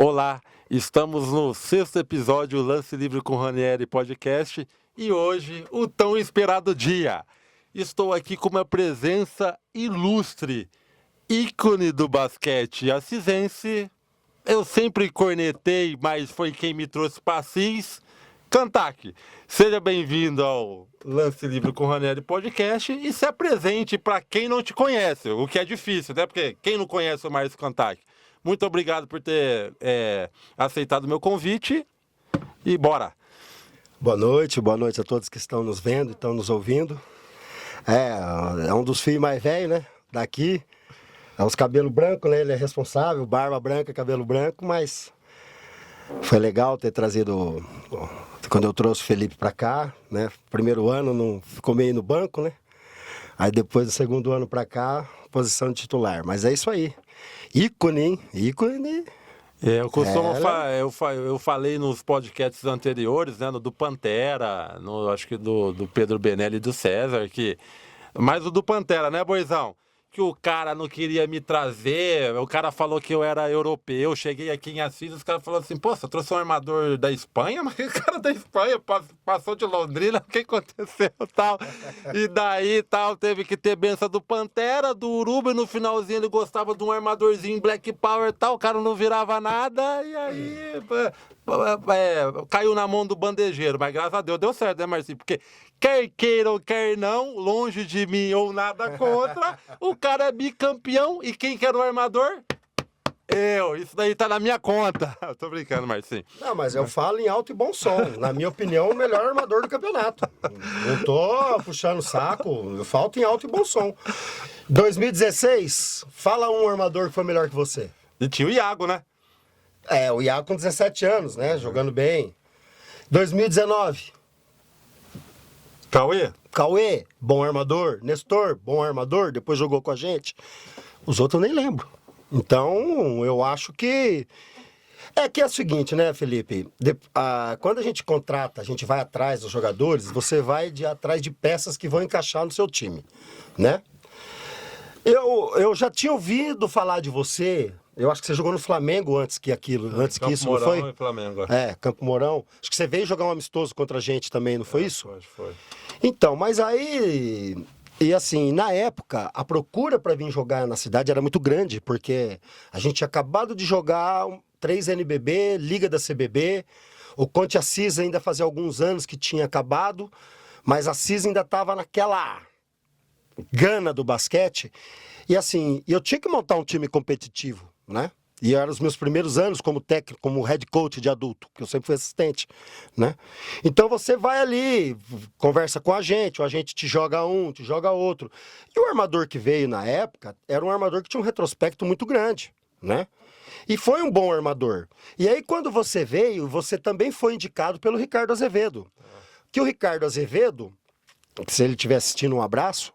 Olá, estamos no 6º episódio Lance Livre com Ranieri Podcast e hoje o tão esperado dia. Estou aqui com uma presença ilustre, ícone do basquete acisense. Eu sempre cornetei, mas foi quem me trouxe para Assis. Cantac, seja bem-vindo ao Lance Livre com Ranieri Podcast e se apresente para quem não te conhece, o que é difícil, né? Porque quem não conhece o Márcio Cantac? Muito obrigado por ter aceitado o meu convite e bora! Boa noite a todos que estão nos vendo e estão nos ouvindo. É um dos filhos mais velhos, né? Daqui. É os cabelos brancos, né? Ele é responsável, barba branca, cabelo branco, mas foi legal ter trazido. Quando eu trouxe o Felipe pra cá, né? Primeiro ano não ficou meio no banco, né? Aí depois do segundo ano pra cá, posição de titular. Mas é isso aí. Ícone, hein? Ícone. Eu costumo eu falei nos podcasts anteriores, né? No do Pantera, acho que do Pedro Benelli e do César, mas o do Pantera, né, Boizão? Que o cara não queria me trazer, o cara falou que eu era europeu, cheguei aqui em Assis, os caras falaram assim, pô, você trouxe um armador da Espanha? Mas o cara da Espanha passou de Londrina, o que aconteceu, tal? E daí, tal, teve que ter benção do Pantera, do Uruba, e no finalzinho ele gostava de um armadorzinho Black Power, tal, o cara não virava nada, e aí caiu na mão do bandejeiro, mas graças a Deus deu certo, né, Marcinho? Porque quer queira ou quer não, longe de mim ou nada contra, o cara é bicampeão e quem quer o armador? Eu, isso daí tá na minha conta. Tô brincando, Marcinho. Não, mas eu falo em alto e bom som. Na minha opinião, o melhor armador do campeonato. Não tô puxando o saco, eu falo em alto e bom som. 2016, fala um armador que foi melhor que você. E tinha o Iago, né? O Iago com 17 anos, né? Jogando bem. 2019. Cauê, bom armador. Nestor, bom armador, depois jogou com a gente. Os outros eu nem lembro. Então, eu acho que... É o seguinte, né, Felipe? Quando a gente contrata, a gente vai atrás dos jogadores, você vai atrás de peças que vão encaixar no seu time, né? Eu já tinha ouvido falar de você... Eu acho que você jogou no Flamengo antes que isso, não foi? E Flamengo. Campo Mourão. Acho que você veio jogar um amistoso contra a gente também, não foi isso? Foi. Então, mas aí... E assim, na época, a procura para vir jogar na cidade era muito grande, porque a gente tinha acabado de jogar 3 NBB, Liga da CBB, o Conte Assis ainda fazia alguns anos que tinha acabado, mas a Assis ainda estava naquela gana do basquete. E assim, eu tinha que montar um time competitivo, né? E eram os meus primeiros anos como técnico, como head coach de adulto, que eu sempre fui assistente, né? Então você vai ali, conversa com a gente, o agente te joga um, te joga outro. E o armador que veio na época era um armador que tinha um retrospecto muito grande, né? E foi um bom armador. E aí quando você veio, você também foi indicado pelo Ricardo Azevedo. Que o Ricardo Azevedo, se ele estiver assistindo, um abraço.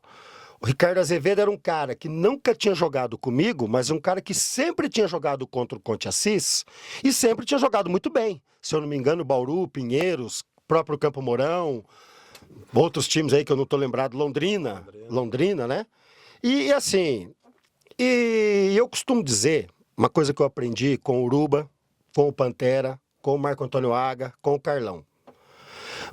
O Ricardo Azevedo era um cara que nunca tinha jogado comigo, mas um cara que sempre tinha jogado contra o Conte Assis e sempre tinha jogado muito bem. Se eu não me engano, Bauru, Pinheiros, próprio Campo Mourão, outros times aí que eu não estou lembrado, Londrina, né? E assim, eu costumo dizer, uma coisa que eu aprendi com o Uruba, com o Pantera, com o Marco Antônio Aga, com o Carlão.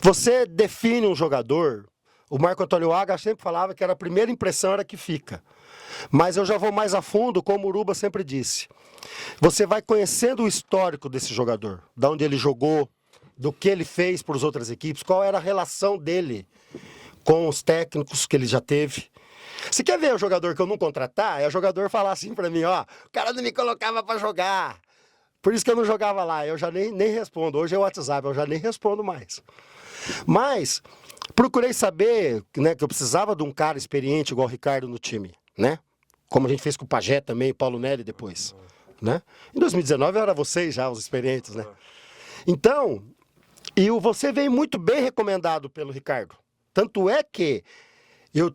Você define um jogador... O Marco Antônio Aga sempre falava que a primeira impressão era que fica. Mas eu já vou mais a fundo, como o Uruba sempre disse. Você vai conhecendo o histórico desse jogador, de onde ele jogou, do que ele fez para as outras equipes, qual era a relação dele com os técnicos que ele já teve. Se quer ver o jogador que eu não contratar, é o jogador falar assim para mim, ó, o cara não me colocava para jogar. Por isso que eu não jogava lá, eu já nem respondo. Hoje é o WhatsApp, eu já nem respondo mais. Mas... procurei saber, né, que eu precisava de um cara experiente igual o Ricardo no time, né? Como a gente fez com o Pajé também, e Paulo Nery depois, né? Em 2019 era vocês já, os experientes, né? Então, você veio muito bem recomendado pelo Ricardo. Tanto é que eu,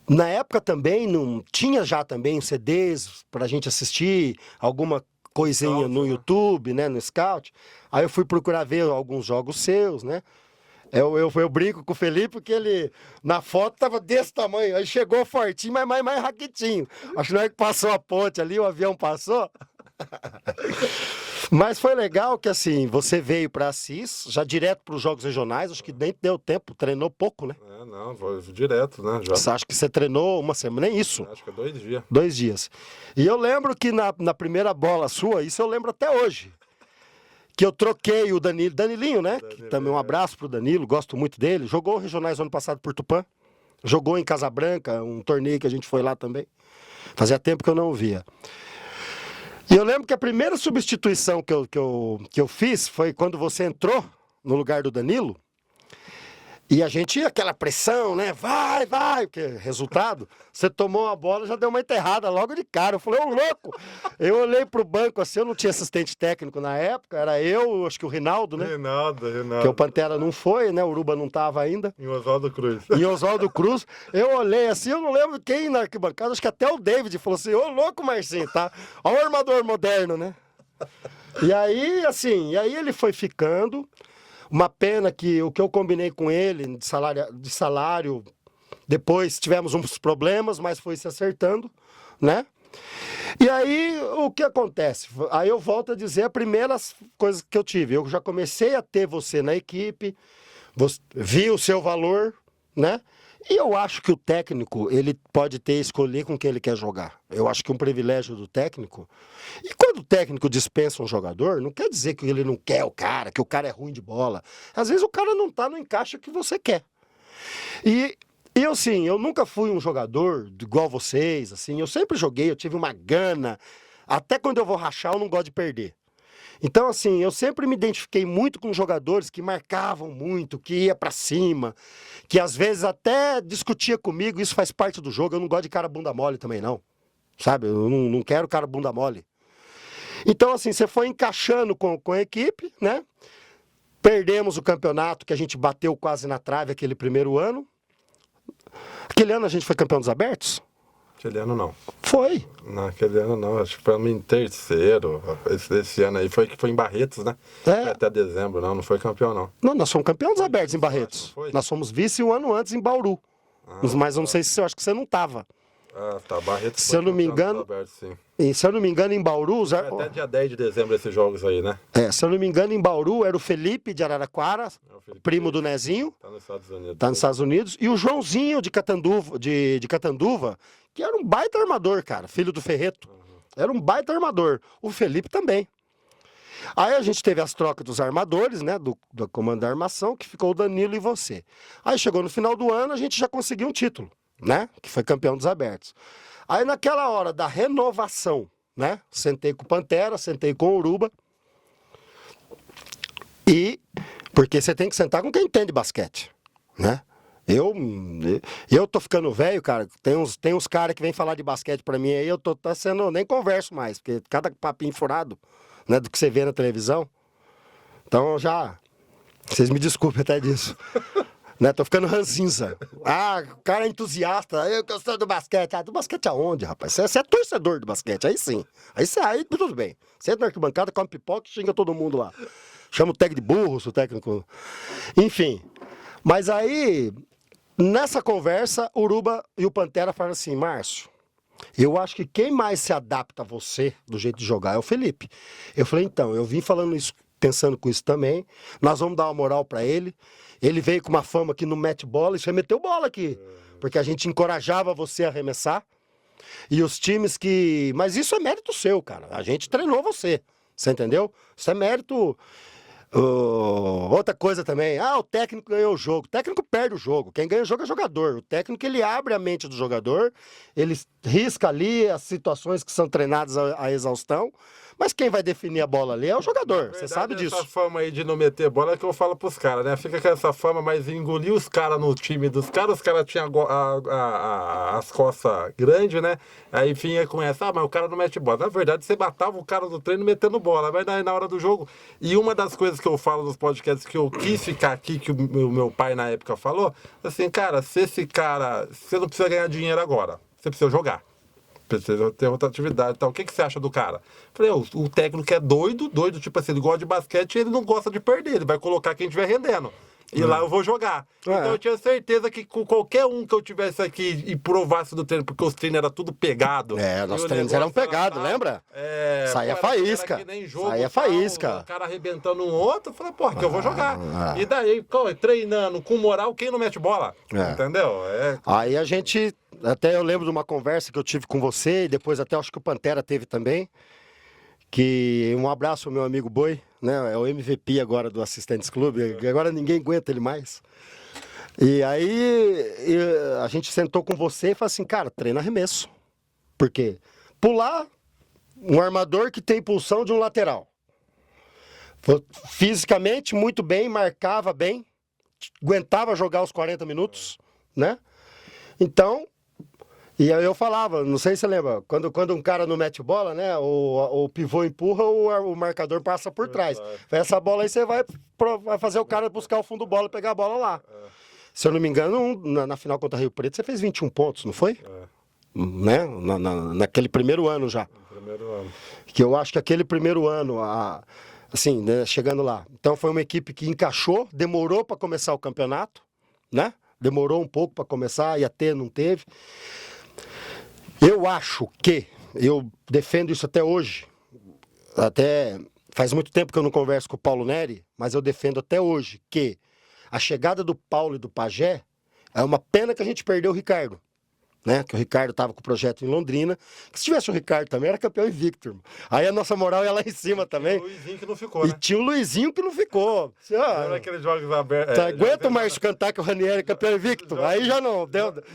na época também, não tinha já também CDs pra gente assistir, alguma coisinha no YouTube, né, no Scout. Aí eu fui procurar ver alguns jogos seus, né? Eu brinco com o Felipe porque ele, na foto, tava desse tamanho. Aí chegou fortinho, mas mais raquitinho. Acho que não é que passou a ponte ali, o avião passou. Mas foi legal que, assim, você veio para Assis, já direto para os jogos regionais, acho que nem deu tempo, treinou pouco, né? Não, vou direto, né? Já. Você acha que você treinou uma semana? Nem isso. Acho que é 2 dias. 2 dias. E eu lembro que na primeira bola sua, isso eu lembro até hoje, que eu troquei o Danilinho, né? Que também um abraço pro Danilo, gosto muito dele. Jogou regionais ano passado por Tupã. Jogou em Casabranca, um torneio que a gente foi lá também. Fazia tempo que eu não o via. E eu lembro que a primeira substituição que eu fiz foi quando você entrou no lugar do Danilo. E a gente ia aquela pressão, né? Vai, porque resultado, você tomou a bola, já deu uma enterrada logo de cara. Eu falei, ô louco! Eu olhei pro banco assim, eu não tinha assistente técnico na época, era eu, acho que o Rinaldo, né? Rinaldo. Que o Pantera não foi, né? O Uruba não tava ainda. Em Oswaldo Cruz. Em Oswaldo Cruz. Eu olhei assim, eu não lembro quem na arquibancada, acho que até o David falou assim, ô louco, Marcinho, tá? Olha o armador moderno, né? E aí, assim, ele foi ficando. Uma pena que o que eu combinei com ele de salário, depois tivemos uns problemas, mas foi se acertando, né? E aí, o que acontece? Aí eu volto a dizer a primeira coisa que eu tive. Eu já comecei a ter você na equipe, vi o seu valor, né? E eu acho que o técnico, ele pode escolher com quem ele quer jogar. Eu acho que um privilégio do técnico. E quando o técnico dispensa um jogador, não quer dizer que ele não quer o cara, que o cara é ruim de bola. Às vezes o cara não tá no encaixe que você quer. E eu, sim, eu nunca fui um jogador igual vocês, assim. Eu sempre joguei, eu tive uma gana. Até quando eu vou rachar, eu não gosto de perder. Então, assim, eu sempre me identifiquei muito com jogadores que marcavam muito, que ia pra cima, que às vezes até discutia comigo, isso faz parte do jogo, eu não gosto de cara bunda mole também não, sabe? Eu não quero cara bunda mole. Então, assim, você foi encaixando com a equipe, né? Perdemos o campeonato, que a gente bateu quase na trave aquele primeiro ano. Aquele ano a gente foi campeão dos abertos? Aquele ano não. Foi. Naquele ano não, acho que foi em terceiro. Esse ano aí foi em Barretos, né? É. Foi até dezembro, não foi campeão, não. Não, nós fomos campeões abertos em Barretos. Foi? Nós fomos vice um ano antes em Bauru. Mas eu não sei se eu acho que você não tava. Ah, tá. Barretos Se eu não me engano, abertos, sim. e se eu não me engano, em Bauru. Foi até dia 10 de dezembro esses jogos aí, né? Se eu não me engano, em Bauru era o Felipe de Araraquara, primo do Nezinho. Tá nos Estados Unidos. Tá nos Estados Unidos. E o Joãozinho de Catanduva, que era um baita armador, cara, filho do Ferreto. Era um baita armador. O Felipe também. Aí a gente teve as trocas dos armadores, né, do comando da armação, que ficou o Danilo e você. Aí chegou no final do ano, a gente já conseguiu um título, né, que foi campeão dos abertos. Aí naquela hora da renovação, né, sentei com o Pantera, sentei com o Uruba. Porque você tem que sentar com quem entende basquete, né? Eu tô ficando velho, cara. Tem uns caras que vêm falar de basquete pra mim aí, nem converso mais, porque cada papinho furado, né, do que você vê na televisão. Então vocês me desculpem até disso. Né, tô ficando ranzinza. O cara é entusiasta, eu gostando do basquete. Do basquete aonde, rapaz? Você é torcedor do basquete, aí sim. Aí tudo bem. Você entra na arquibancada, come pipoca e xinga todo mundo lá. Chama o técnico de burro, o técnico... Enfim. Mas aí, nessa conversa, o Uruba e o Pantera falaram assim, Márcio, eu acho que quem mais se adapta a você, do jeito de jogar, é o Felipe. Eu falei, então, eu vim falando isso, pensando com isso também, nós vamos dar uma moral pra ele. Ele veio com uma fama que não mete bola, isso remeteu bola aqui, porque a gente encorajava você a arremessar. E os times que... Mas isso é mérito seu, cara. A gente treinou você entendeu? Isso é mérito... outra coisa também, o técnico ganhou o jogo. O técnico perde o jogo. Quem ganha o jogo é o jogador. O técnico, ele abre a mente do jogador, ele risca ali as situações que são treinadas à exaustão, mas quem vai definir a bola ali é o jogador. Você sabe disso. Essa fama aí de não meter bola é que eu falo pros caras, né? Fica com essa fama, mas engolir os caras no time dos caras, os caras tinham as costas grandes, né? Aí vinha com essa, mas o cara não mete bola. Na verdade, você matava o cara no treino metendo bola, mas na hora do jogo. E uma das coisas que eu falo nos podcasts que eu quis ficar aqui, que o meu pai na época falou, assim, cara, você não precisa ganhar dinheiro agora, você precisa jogar. Precisa ter outra atividade e tal. O que você acha do cara? Falei, o técnico é doido, tipo assim, ele gosta de basquete e ele não gosta de perder, ele vai colocar quem estiver rendendo. E lá eu vou jogar. Então eu tinha certeza que com qualquer um que eu tivesse aqui e provasse do treino, porque os treinos eram tudo pegado. Nossos treinos eram pegados, lembra? Saía faísca. Saía faísca. O cara arrebentando um outro, eu falei, porra, que eu vou jogar. E daí, treinando com moral, quem não mete bola? Entendeu? Aí a gente, até eu lembro de uma conversa que eu tive com você, e depois até acho que o Pantera teve também, que um abraço ao meu amigo Boi, né? É o MVP agora do Assistentes Clube, agora ninguém aguenta ele mais. E aí a gente sentou com você e falou assim, cara, treina arremesso. Por quê? Pular, um armador que tem impulsão de um lateral. Fisicamente muito bem, marcava bem, aguentava jogar os 40 minutos, né? Então, e aí eu falava, não sei se você lembra, quando um cara não mete bola, né? O pivô empurra, o marcador passa por trás. Essa bola aí você vai fazer o cara buscar o fundo do bola e pegar a bola lá. Se eu não me engano, na final contra Rio Preto, você fez 21 pontos, não foi? Né? Naquele primeiro ano já. Primeiro ano. Que eu acho que aquele primeiro ano, assim, né, chegando lá. Então foi uma equipe que encaixou, demorou para começar o campeonato, né? Demorou um pouco para começar, ia ter, não teve. Eu acho que, eu defendo isso até hoje, até faz muito tempo que eu não converso com o Paulo Neri, mas eu defendo até hoje que a chegada do Paulo e do Pajé é uma pena que a gente perdeu o Ricardo. Né? Que o Ricardo estava com o projeto em Londrina, que se tivesse o Ricardo também, era campeão invicto, irmão. Aí a nossa moral ia lá em cima também. Tinha o Luizinho que não ficou, né? E tinha o Luizinho que não ficou. Lembra aqueles jogos abertos? Aguenta o Márcio cantar que o Ranieri é campeão invicto? Aí já não.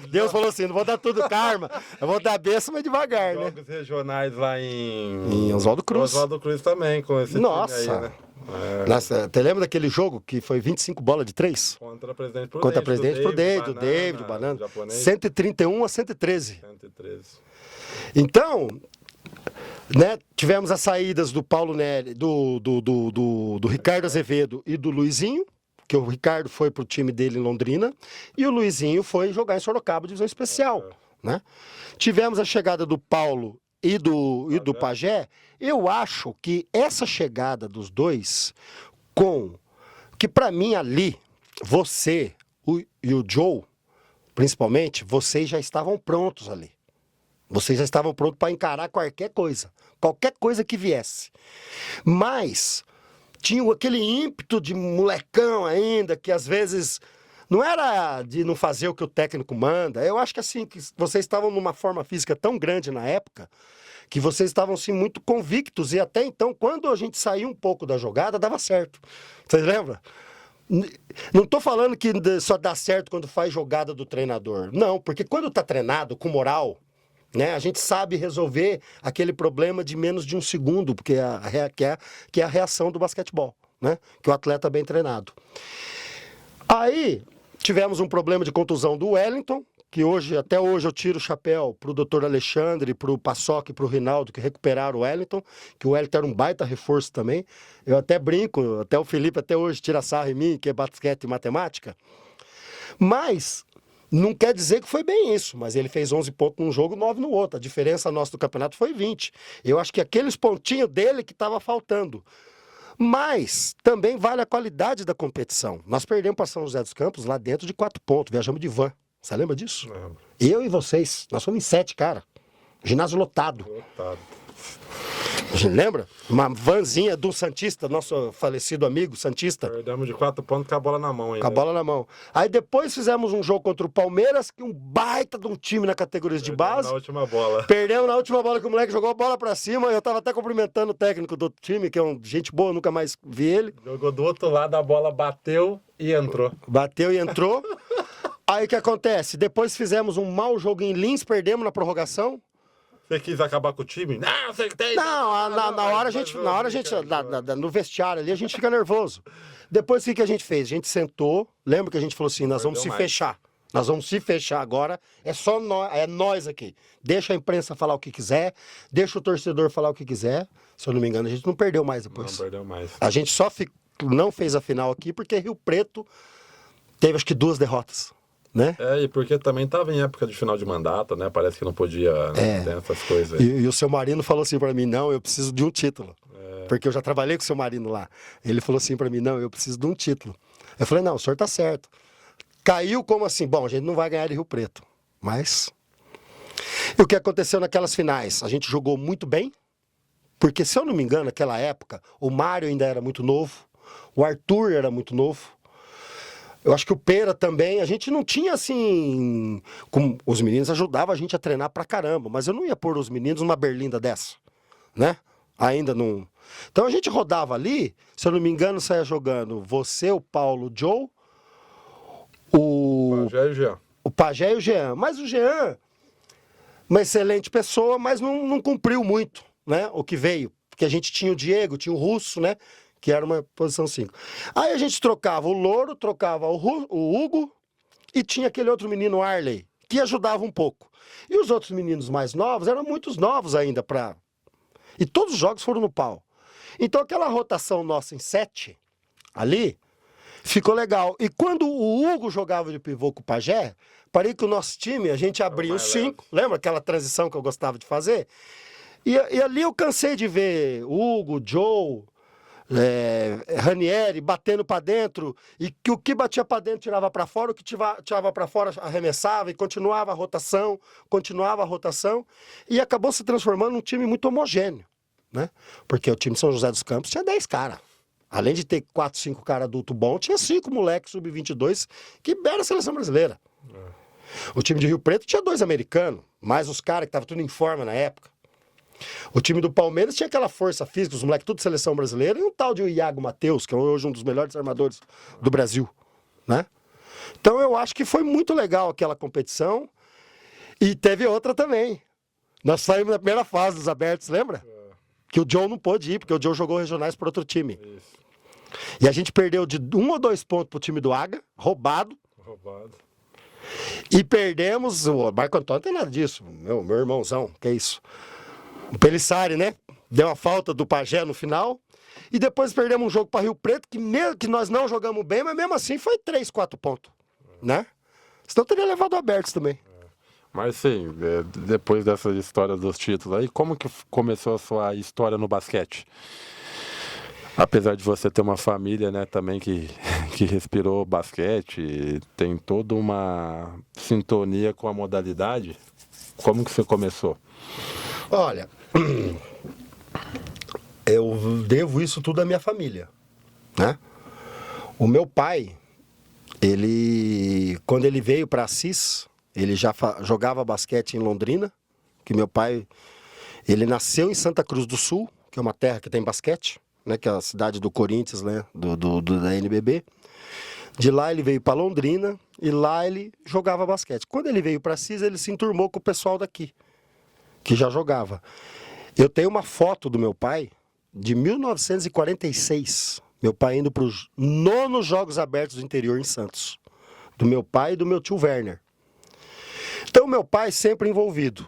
Deus falou assim, não vou dar tudo karma, eu vou dar a benção, mas devagar, né? Jogos regionais lá em Oswaldo Cruz. Oswaldo Cruz também, com esse Nossa. time aí, né? Nossa, você lembra daquele jogo que foi 25 bolas de 3? Contra Presidente Prudente. Contra Presidente Prudente, o David, o Banana. Japonês. 131 a 113. 113. Então, né, tivemos as saídas do Paulo Neri, do Ricardo Azevedo e do Luizinho, que o Ricardo foi pro time dele em Londrina, e o Luizinho foi jogar em Sorocaba, divisão especial. Né? Tivemos a chegada do Paulo e do Pajé. Eu acho que essa chegada dos dois, que para mim ali, você e o Joe, principalmente, vocês já estavam prontos ali. Vocês já estavam prontos para encarar qualquer coisa que viesse. Mas tinha aquele ímpeto de molecão ainda, que às vezes não era de não fazer o que o técnico manda. Eu acho que assim, que vocês estavam numa forma física tão grande na época, que vocês estavam assim, muito convictos, e até então, quando a gente saiu um pouco da jogada, dava certo. Vocês lembram? Não estou falando que só dá certo quando faz jogada do treinador. Não, porque quando está treinado com moral, né, a gente sabe resolver aquele problema de menos de um segundo, porque que é a reação do basquetebol, né? Que o atleta é bem treinado. Aí tivemos um problema de contusão do Wellington, que até hoje eu tiro o chapéu pro doutor Alexandre, pro Paçoca e pro Rinaldo, que recuperaram o Wellington, que o Wellington era um baita reforço também. Eu até brinco, até o Felipe até hoje tira sarro em mim, que é basquete e matemática. Mas não quer dizer que foi bem isso, mas ele fez 11 pontos num jogo, 9 no outro. A diferença nossa do campeonato foi 20. Eu acho que aqueles pontinhos dele que estava faltando. Mas também vale a qualidade da competição. Nós perdemos para São José dos Campos lá dentro de 4 pontos, viajamos de van. Você lembra disso? Lembro. Eu e vocês, nós fomos em 7, cara. Ginásio lotado. Lembra? Uma vanzinha do Santista, nosso falecido amigo Santista. Perdemos de 4 pontos com a bola na mão ainda. Com a bola na mão. Aí depois fizemos um jogo contra o Palmeiras, que um baita de um time na categoria de base. Na última bola. Perdemos na última bola, que o moleque jogou a bola pra cima. Eu tava até cumprimentando o técnico do time, que é gente boa, nunca mais vi ele. Jogou do outro lado, a bola bateu e entrou. Bateu e entrou. Aí o que acontece? Depois fizemos um mau jogo em Lins, perdemos na prorrogação. Você quis acabar com o time? Não, você tem. Não, na hora a gente, no vestiário ali, a gente fica nervoso. Depois o que a gente fez? A gente sentou, lembra que a gente falou assim, nós vamos se fechar. Nós vamos se fechar agora, é só nós aqui. Deixa a imprensa falar o que quiser, deixa o torcedor falar o que quiser. Se eu não me engano, a gente não perdeu mais depois. Não perdeu mais. A gente só não fez a final aqui porque Rio Preto teve acho que 2 derrotas. Né? E porque também estava em época de final de mandato, né? Parece que não podia ter essas coisas. E o seu Marino falou assim para mim, não, eu preciso de um título. Porque eu já trabalhei com o seu Marino lá. Ele falou assim para mim, não, eu preciso de um título. Eu falei, não, o senhor tá certo. Caiu como assim? Bom, a gente não vai ganhar de Rio Preto, mas... E o que aconteceu naquelas finais? A gente jogou muito bem, porque, se eu não me engano, naquela época, o Mário ainda era muito novo, o Arthur era muito novo, eu acho que o Pera também, a gente não tinha assim... Os meninos ajudavam a gente a treinar pra caramba, mas eu não ia pôr os meninos numa berlinda dessa, né? Ainda não... Então a gente rodava ali, se eu não me engano, saia jogando você, o Paulo, o Joe, o Pajé e o Jean. Mas o Jean, uma excelente pessoa, mas não cumpriu muito, né? O que veio. Porque a gente tinha o Diego, tinha o Russo, né? Que era uma posição 5. Aí a gente trocava o Louro, trocava o Hugo e tinha aquele outro menino, Arley, que ajudava um pouco. E os outros meninos mais novos eram muitos novos ainda para... E todos os jogos foram no pau. Então aquela rotação nossa em 7, ali, ficou legal. E quando o Hugo jogava de pivô com o Pajé, parei que o nosso time, a gente abria os 5. Lembra aquela transição que eu gostava de fazer? E ali eu cansei de ver Hugo, Joe... Ranieri batendo para dentro, e que o que batia para dentro tirava para fora, o que tirava para fora arremessava, e continuava a rotação, e acabou se transformando num time muito homogêneo, né? Porque o time de São José dos Campos tinha 10 caras. Além de ter 4, 5 caras adulto bom, tinha 5 moleques sub-22 que era a seleção brasileira. O time de Rio Preto tinha 2 americanos, mais os caras que estavam tudo em forma na época. O time do Palmeiras tinha aquela força física, os moleques tudo seleção brasileira, e um tal de Iago Matheus, que é hoje um dos melhores armadores do Brasil, né? Então eu acho que foi muito legal aquela competição. E teve outra também. Nós saímos na primeira fase dos abertos, lembra? Que o Joe não pôde ir, porque o Joe jogou regionais para outro time. Isso. E a gente perdeu de 1 ou 2 pontos pro time do Aga, roubado. E perdemos, o Marco Antônio não tem nada disso, meu irmãozão, que é isso. O Pelissari, né? Deu a falta do Pajé no final. E depois perdemos um jogo para Rio Preto, que mesmo que nós não jogamos bem, mas mesmo assim foi 3, 4 pontos, né? Senão teria levado abertos também. Mas sim, depois dessa história dos títulos aí, como que começou a sua história no basquete? Apesar de você ter uma família, né, também que respirou basquete, tem toda uma sintonia com a modalidade, como que você começou? Olha, eu devo isso tudo à minha família, né? O meu pai, quando ele veio para Assis, ele já jogava basquete em Londrina, que meu pai, ele nasceu em Santa Cruz do Sul, que é uma terra que tem basquete, né, que é a cidade do Corinthians, né, da NBB. De lá ele veio para Londrina e lá ele jogava basquete. Quando ele veio para Assis, ele se enturmou com o pessoal daqui, que já jogava. Eu tenho uma foto do meu pai de 1946, meu pai indo para os 9º Jogos Abertos do interior em Santos, do meu pai e do meu tio Werner. Então meu pai sempre envolvido.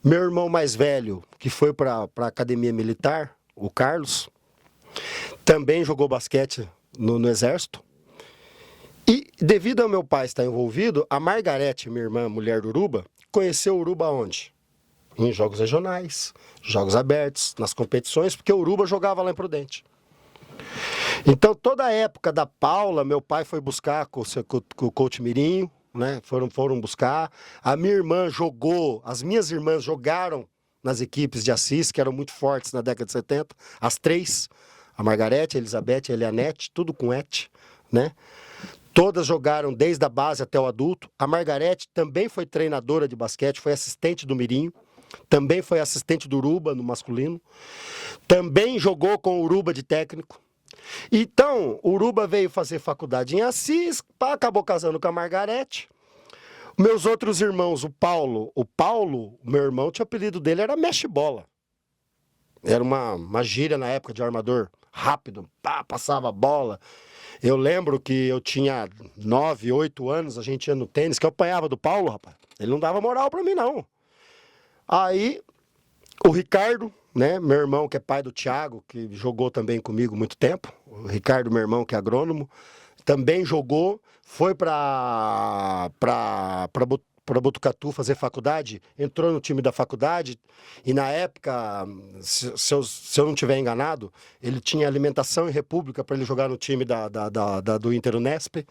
Meu irmão mais velho, que foi para a academia militar, o Carlos, também jogou basquete no Exército. E devido ao meu pai estar envolvido, a Margarete, minha irmã, mulher do Uruba, conheceu o Uruba onde? Em jogos regionais, jogos abertos, nas competições, porque o Uruba jogava lá em Prudente. Então, toda a época da Paula, meu pai foi buscar com o coach Mirinho, né? Foram buscar. A minha irmã jogou, as minhas irmãs jogaram nas equipes de Assis, que eram muito fortes na década de 70, as 3, a Margarete, a Elizabeth e a Elianete, tudo com Et, né? Todas jogaram desde a base até o adulto. A Margarete também foi treinadora de basquete, foi assistente do Mirinho. Também foi assistente do Uruba no masculino. Também jogou com o Uruba de técnico. Então, o Uruba veio fazer faculdade em Assis, acabou casando com a Margarete. Meus outros irmãos, o Paulo, meu irmão, tinha o apelido dele, era mexe-bola. Era uma gíria na época de armador rápido, passava a bola. Eu lembro que eu tinha 9, 8 anos, a gente ia no tênis, que eu apanhava do Paulo, rapaz. Ele não dava moral pra mim, não. Aí, o Ricardo, né, meu irmão, que é pai do Thiago, que jogou também comigo muito tempo. O Ricardo, meu irmão, que é agrônomo, também jogou, foi para para Botucatu fazer faculdade, entrou no time da faculdade e na época, se eu não estiver enganado, ele tinha alimentação em República para ele jogar no time do Inter Unesp.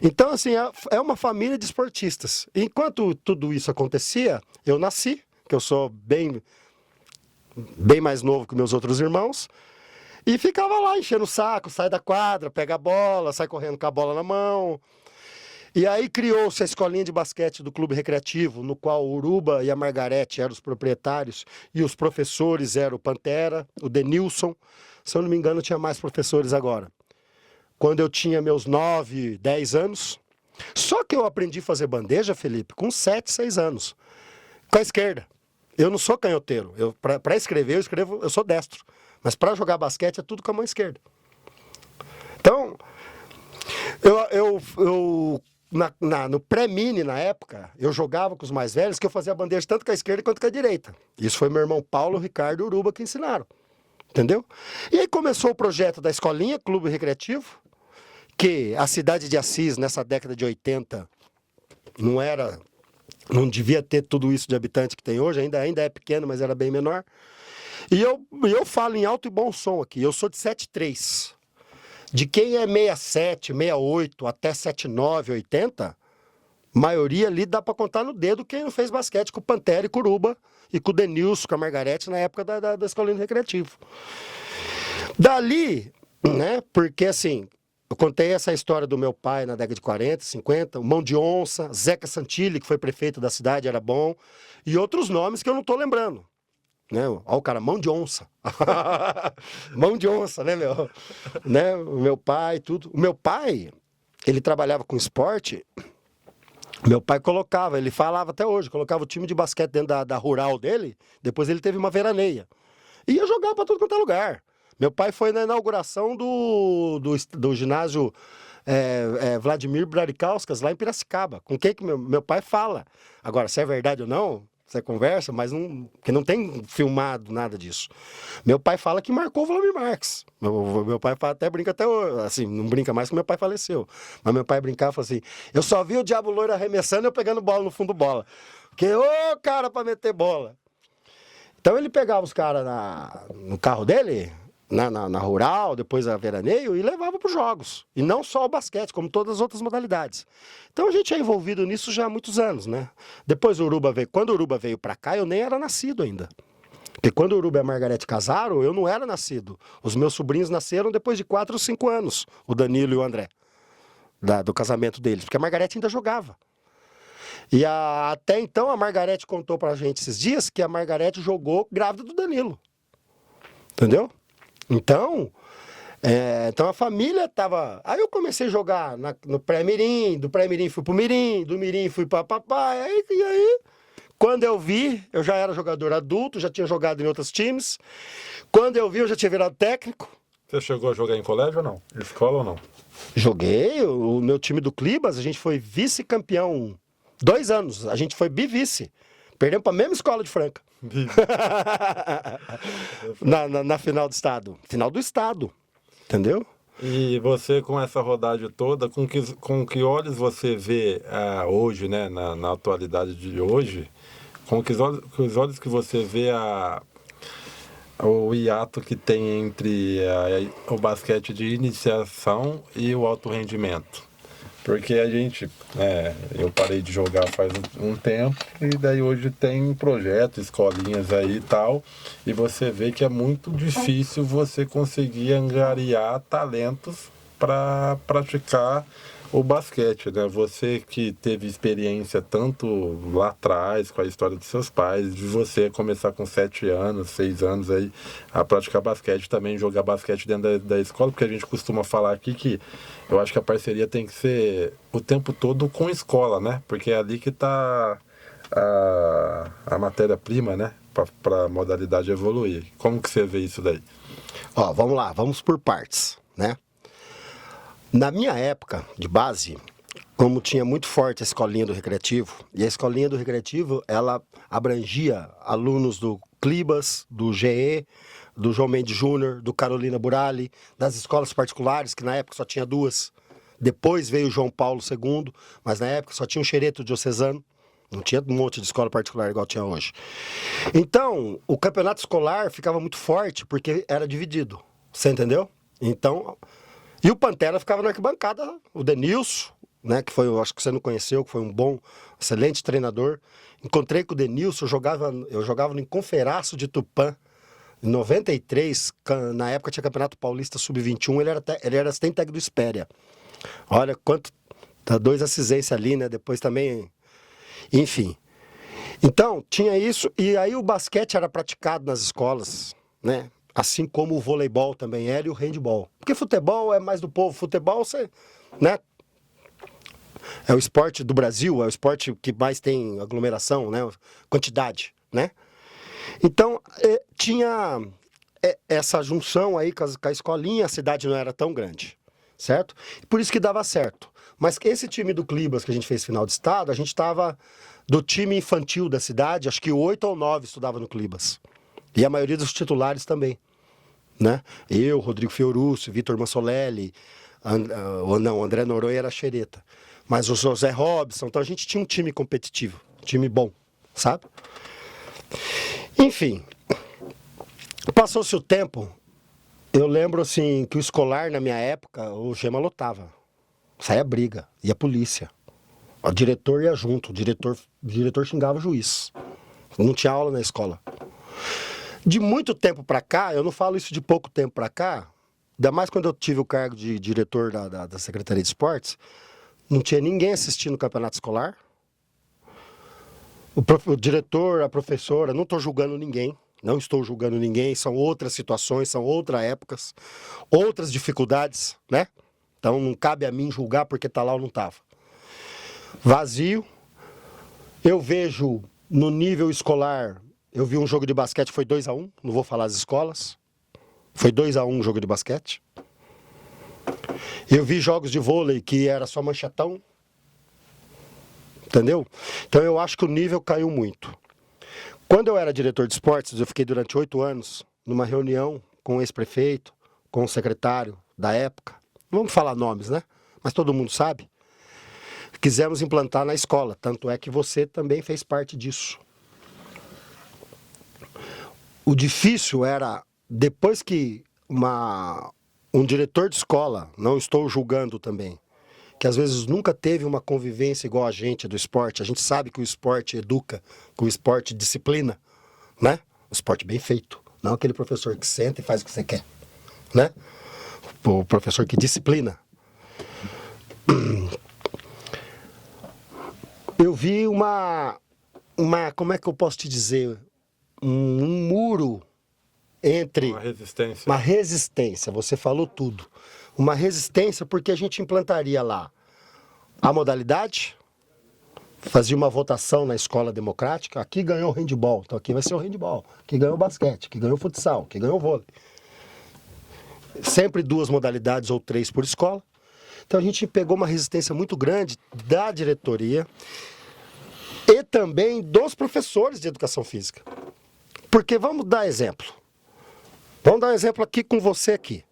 Então, assim, é uma família de esportistas. Enquanto tudo isso acontecia, eu nasci, que eu sou bem mais novo que meus outros irmãos, e ficava lá enchendo o saco, sai da quadra, pega a bola, sai correndo com a bola na mão. E aí criou-se a escolinha de basquete do Clube Recreativo, no qual o Uruba e a Margarete eram os proprietários e os professores eram o Pantera, o Denilson. Se eu não me engano, tinha mais professores agora. Quando eu tinha meus 9, 10 anos. Só que eu aprendi a fazer bandeja, Felipe, com 7, 6 anos. Com a esquerda. Eu não sou canhoteiro. Para escrever, eu sou destro. Mas para jogar basquete é tudo com a mão esquerda. Então, no pré-mini, na época, eu jogava com os mais velhos, que eu fazia bandeja tanto com a esquerda quanto com a direita. Isso foi meu irmão Paulo, Ricardo e Uruba que ensinaram. Entendeu? E aí começou o projeto da escolinha, Clube Recreativo, que a cidade de Assis, nessa década de 80, não devia ter tudo isso de habitante que tem hoje, ainda é pequeno, mas era bem menor. E eu falo em alto e bom som aqui, eu sou de 73. De quem é 67, 68 até 79, 80, maioria ali dá para contar no dedo quem não fez basquete com o Pantera e com o Uruba e com o Denilson, com a Margarete, na época da escolinha do Recreativo. Dali, né, porque assim, eu contei essa história do meu pai na década de 40, 50, o Mão de Onça, Zeca Santilli, que foi prefeito da cidade, era bom, e outros nomes que eu não estou lembrando. Né? Olha o cara, Mão de Onça. Mão de Onça, né, meu? Né? O meu pai, tudo. O meu pai, ele trabalhava com esporte. Meu pai ele falava até hoje, colocava o time de basquete dentro da rural dele, depois ele teve uma veraneia. E ia jogar para tudo quanto é lugar. Meu pai foi na inauguração do ginásio Vladimir Brarikauskas, lá em Piracicaba. Com quem que meu pai fala. Agora, se é verdade ou não, você conversa, mas porque não tem filmado nada disso. Meu pai fala que marcou o Vladimir Marques. Meu pai até brinca até hoje, assim, não brinca mais que meu pai faleceu. Mas meu pai brincava e falava assim, eu só vi o Diabo Loiro arremessando e eu pegando bola no fundo bola. Porque, cara pra meter bola. Então ele pegava os caras no carro dele, na rural, depois a veraneio, e levava para os jogos. E não só o basquete, como todas as outras modalidades. Então a gente é envolvido nisso já há muitos anos, né? Depois quando o Uruba veio para cá, eu nem era nascido ainda. Porque quando o Uruba e a Margarete casaram, eu não era nascido. Os meus sobrinhos nasceram depois de 4 ou 5 anos, o Danilo e o André, do casamento deles, porque a Margarete ainda jogava. E até então a Margarete contou pra gente esses dias que a Margarete jogou grávida do Danilo. Entendeu? Então a família tava... Aí eu comecei a jogar no pré-mirim, do pré-mirim fui pro mirim, do mirim fui pra papai, e aí, quando eu vi, eu já era jogador adulto, já tinha jogado em outros times. Quando eu vi, eu já tinha virado técnico. Você chegou a jogar em colégio ou não? Em escola ou não? Joguei, o meu time do Clibas, a gente foi vice-campeão 2 anos, a gente foi bivice. Perdemos para a mesma escola de Franca. na final do estado. Final do estado. Entendeu? E você, com essa rodagem toda, com que olhos você vê hoje, né, na atualidade de hoje, com os olhos que você vê o hiato que tem entre o basquete de iniciação e o alto rendimento? Porque eu parei de jogar faz um tempo e daí hoje tem projetos, escolinhas aí e tal, e você vê que é muito difícil você conseguir angariar talentos para praticar o basquete, né? Você que teve experiência tanto lá atrás com a história dos seus pais, de você começar com 7 anos, 6 anos aí a praticar basquete, também jogar basquete dentro da escola, porque a gente costuma falar aqui que eu acho que a parceria tem que ser o tempo todo com a escola, né? Porque é ali que está a matéria-prima, né? Para a modalidade evoluir. Como que você vê isso daí? Ó, vamos lá, vamos por partes, né? Na minha época de base, como tinha muito forte a escolinha do Recreativo, e a escolinha do Recreativo, ela abrangia alunos do Clibas, do GE, do João Mendes Júnior, do Carolina Burali, das escolas particulares, que na época só tinha 2. Depois veio o João Paulo II, mas na época só tinha um Xereto Diocesano, Não tinha um monte de escola particular igual tinha hoje. Então, o campeonato escolar ficava muito forte porque era dividido. Você entendeu? Então, e o Pantera ficava na arquibancada, o Denilson, né, que foi, eu acho que você não conheceu, que foi um bom, excelente treinador. Encontrei com o Denilson, eu jogava no Conferaço de Tupã, em 93, na época tinha Campeonato Paulista Sub-21, ele era assistente técnico do Espéria. Olha quanto, tá 2 assistências ali, né, depois também, enfim. Então, tinha isso, e aí o basquete era praticado nas escolas, né, assim como o voleibol também era e o handball. Porque futebol é mais do povo, futebol você, né, é o esporte do Brasil, é o esporte que mais tem aglomeração, né, quantidade, né. Então, tinha essa junção aí com a escolinha, a cidade não era tão grande, certo? E por isso que dava certo. Mas esse time do Clibas que a gente fez final de estado, a gente estava do time infantil da cidade, acho que 8 ou 9 estudava no Clibas. E a maioria dos titulares também, né? Eu, Rodrigo Fiorucci, Vitor Massolelli, o André Noronha era xereta. Mas o José Robson, então a gente tinha um time competitivo, um time bom, sabe? Enfim, passou-se o tempo, eu lembro assim que o escolar na minha época, o Gema lotava, saía briga, ia polícia, o diretor ia junto, o diretor xingava o juiz, não tinha aula na escola. De muito tempo pra cá, eu não falo isso de pouco tempo pra cá, ainda mais quando eu tive o cargo de diretor da Secretaria de Esportes, não tinha ninguém assistindo o campeonato escolar. O diretor, a professora, não estou julgando ninguém, não estou julgando ninguém, são outras situações, são outras épocas, outras dificuldades, né? Então não cabe a mim julgar porque está lá ou não estava. Vazio. Eu vejo no nível escolar, eu vi um jogo de basquete, foi 2-1, não vou falar as escolas, foi 2-1 o jogo de basquete. Eu vi jogos de vôlei que era só manchetão. Entendeu? Então eu acho que o nível caiu muito. Quando eu era diretor de esportes, eu fiquei durante 8 anos numa reunião com o ex-prefeito, com o secretário da época. Não vamos falar nomes, né? Mas todo mundo sabe. Quisemos implantar na escola, tanto é que você também fez parte disso. O difícil era, depois que um diretor de escola, não estou julgando também, que às vezes nunca teve uma convivência igual a gente do esporte. A gente sabe que o esporte educa, que o esporte disciplina, né? O esporte bem feito. Não aquele professor que senta e faz o que você quer, né? O professor que disciplina. Eu vi como é que eu posso te dizer? Um muro entre... Uma resistência, você falou tudo. Uma resistência porque a gente implantaria lá a modalidade, fazia uma votação na escola democrática, aqui ganhou o handball, então aqui vai ser o handball, aqui ganhou o basquete, aqui ganhou o futsal, aqui ganhou o vôlei. Sempre 2 modalidades ou 3 por escola. Então a gente pegou uma resistência muito grande da diretoria e também dos professores de educação física. Porque vamos dar exemplo. Vamos dar um exemplo aqui com você aqui.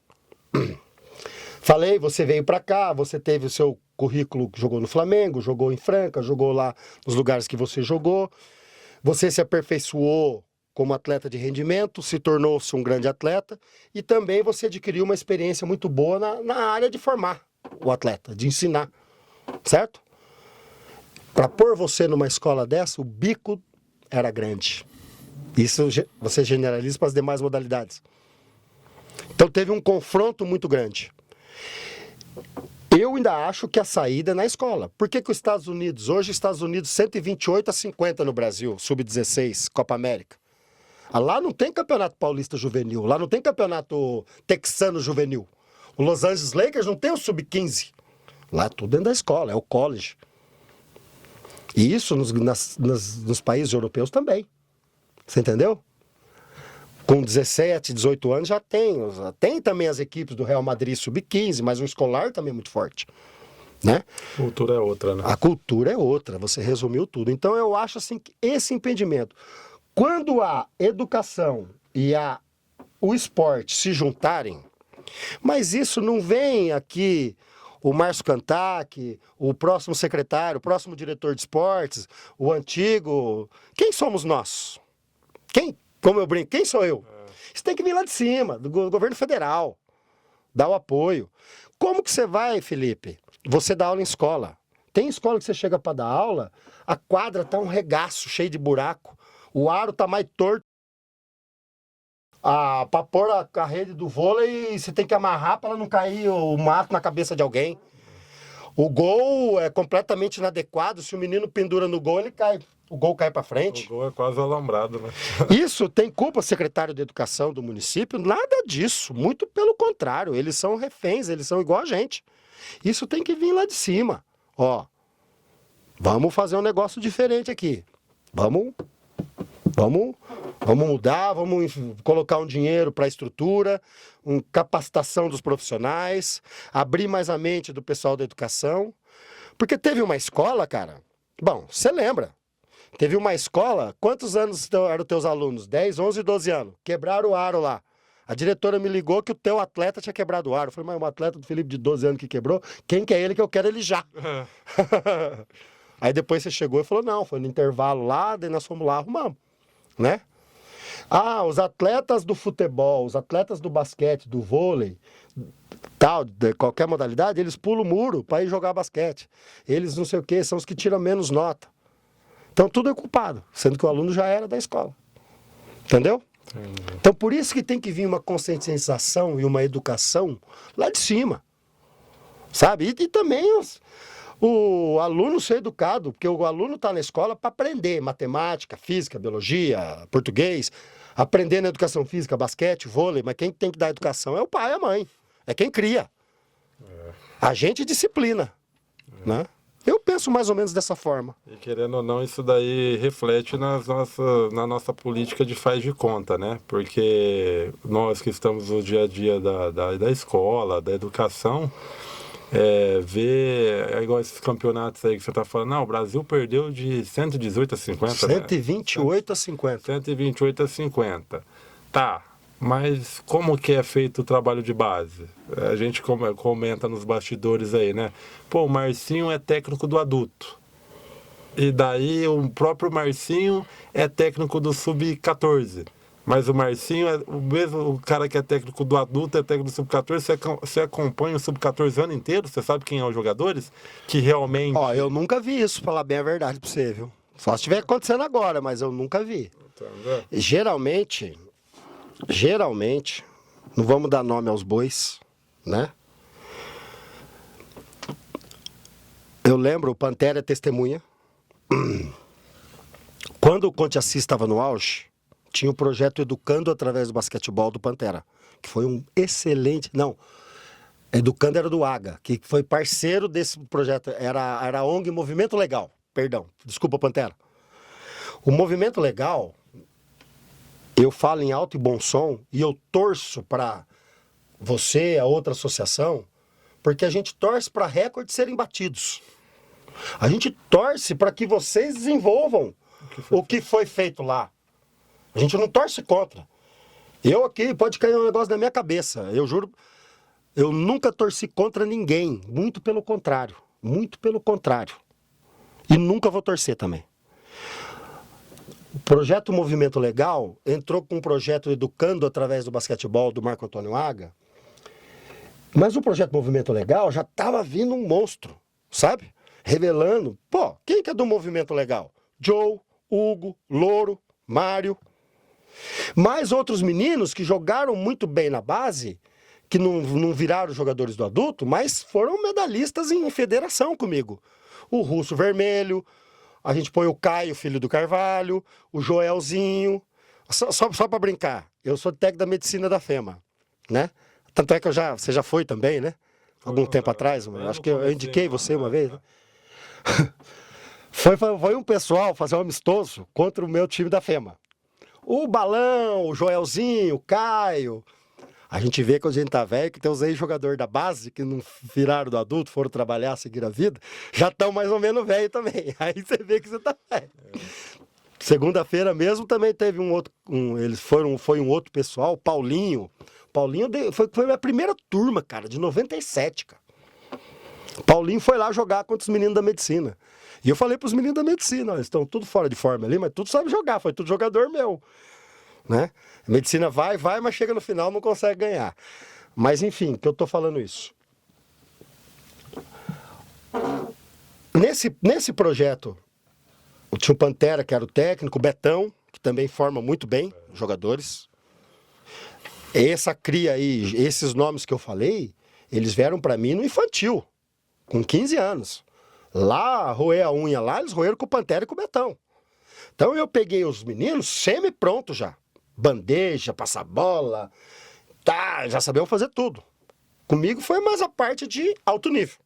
Falei, você veio para cá, você teve o seu currículo que jogou no Flamengo, jogou em Franca, jogou lá nos lugares que você jogou. Você se aperfeiçoou como atleta de rendimento, se tornou-se um grande atleta e também você adquiriu uma experiência muito boa na área de formar o atleta, de ensinar, certo? Para pôr você numa escola dessa, o bico era grande. Isso você generaliza para as demais modalidades. Então teve um confronto muito grande. Eu ainda acho que a saída é na escola. Por que os Estados Unidos, hoje os Estados Unidos 128-50 no Brasil, sub-16, Copa América. Lá não tem campeonato paulista juvenil, lá não tem campeonato texano juvenil. O Los Angeles Lakers não tem o sub-15. Lá é tudo dentro da escola, é o college. E isso nos países europeus também. Você entendeu? Com 17, 18 anos já tem também as equipes do Real Madrid sub-15, mas o escolar também é muito forte, né? A cultura é outra, né? A cultura é outra, você resumiu tudo. Então eu acho assim que esse impedimento, quando a educação e o esporte se juntarem, mas isso não vem aqui o Márcio Cantac, o próximo secretário, o próximo diretor de esportes, o antigo. Quem somos nós? Quem? Como eu brinco, quem sou eu? Isso tem que vir lá de cima, do governo federal. Dar o apoio. Como que você vai, Felipe? Você dá aula em escola. Tem escola que você chega para dar aula, a quadra tá um regaço, cheio de buraco. O aro tá mais torto. Para pôr a rede do vôlei, você tem que amarrar para não cair o mato na cabeça de alguém. O gol é completamente inadequado. Se o menino pendura no gol, ele cai. O gol cai para frente. O gol é quase alambrado, né? Isso tem culpa secretário de educação do município? Nada disso. Muito pelo contrário. Eles são reféns, eles são igual a gente. Isso tem que vir lá de cima. Ó, vamos fazer um negócio diferente aqui. Vamos mudar, vamos colocar um dinheiro para a estrutura, capacitação dos profissionais, abrir mais a mente do pessoal da educação. Porque teve uma escola, cara, bom, você lembra, teve uma escola, quantos anos eram os teus alunos? 10, 11, 12 anos. Quebraram o aro lá. A diretora me ligou que o teu atleta tinha quebrado o aro. Eu falei, mas um atleta do Felipe de 12 anos que quebrou, quem que é ele que eu quero ele já? Aí depois você chegou e falou, não, foi no intervalo lá, daí nós fomos lá, arrumamos, né? Ah, os atletas do futebol, os atletas do basquete, do vôlei, tal, de qualquer modalidade, eles pulam o muro para ir jogar basquete. Eles não sei o que, são os que tiram menos nota. Então tudo é culpado, sendo que o aluno já era da escola. Entendeu? Então por isso que tem que vir uma conscientização e uma educação lá de cima. Sabe? E também o aluno ser educado, porque o aluno está na escola para aprender matemática, física, biologia, português, aprender na educação física, basquete, vôlei, mas quem tem que dar educação é o pai e a mãe, é quem cria. A gente disciplina, né? Eu penso mais ou menos dessa forma. E querendo ou não, isso daí reflete na nossa política de faz de conta, né? Porque nós que estamos no dia a dia da escola, da educação, ver, igual esses campeonatos aí que você está falando, não, o Brasil perdeu de 118 a 50, 128 né? a 50. 128 a 50. Tá, mas como que é feito o trabalho de base? A gente comenta nos bastidores aí, né? Pô, o Marcinho é técnico do adulto. E daí o próprio Marcinho é técnico do sub-14. Mas o Marcinho, o mesmo cara que é técnico do adulto, é técnico do sub-14, você acompanha o sub-14 o ano inteiro? Você sabe quem são os jogadores? Que realmente... Ó, eu nunca vi isso, falar bem a verdade pra você, viu? Só se estiver acontecendo agora, mas eu nunca vi. Geralmente, não vamos dar nome aos bois, né? Eu lembro, o Pantera é testemunha. Quando o Conte Assis estava no auge, tinha o projeto Educando através do basquetebol do Pantera, que foi um excelente... Não, Educando era do AGA, que foi parceiro desse projeto, era a ONG Movimento Legal, perdão, desculpa Pantera. O Movimento Legal, eu falo em alto e bom som, e eu torço para você, a outra associação, porque a gente torce para recordes serem batidos. A gente torce para que vocês desenvolvam o que foi feito lá. A gente não torce contra. Eu aqui, pode cair um negócio na minha cabeça. Eu juro, eu nunca torci contra ninguém. Muito pelo contrário. Muito pelo contrário. E nunca vou torcer também. O projeto Movimento Legal entrou com um projeto Educando através do basquetebol do Marco Antônio Aga. Mas o projeto Movimento Legal já estava vindo um monstro, sabe? Revelando, pô, quem que é do Movimento Legal? Joe, Hugo, Louro, Mário. Mais outros meninos que jogaram muito bem na base, que não viraram jogadores do adulto, mas foram medalhistas em federação comigo. O Russo Vermelho, a gente põe o Caio, filho do Carvalho, o Joelzinho. Só para brincar, eu sou técnico da medicina da FEMA, né? Tanto é que você já foi também, né? Algum tempo atrás, acho que eu indiquei você uma vez, né? Foi um pessoal fazer um amistoso contra o meu time da FEMA. O Balão, o Joelzinho, o Caio. A gente vê que a gente tá velho, que tem os ex-jogadores da base, que não viraram do adulto, foram trabalhar, seguir a vida, já estão mais ou menos velho também. Aí você vê que você tá velho. Segunda-feira mesmo também teve foi um outro pessoal, o Paulinho. Paulinho foi a minha primeira turma, cara, de 97, cara. Paulinho foi lá jogar contra os meninos da medicina. E eu falei pros meninos da medicina, eles estão tudo fora de forma ali, mas tudo sabe jogar, foi tudo jogador meu. Né? A medicina vai, mas chega no final não consegue ganhar. Mas enfim, que eu tô falando isso. Nesse projeto, tinha o Pantera, que era o técnico, o Betão, que também forma muito bem jogadores. Essa cria aí, esses nomes que eu falei, eles vieram para mim no infantil, com 15 anos. Lá, roer a unha lá, eles roeram com o Pantera e com o Betão. Então eu peguei os meninos semi-pronto já. Bandeja, passar bola, tá, já sabiam fazer tudo. Comigo foi mais a parte de alto nível,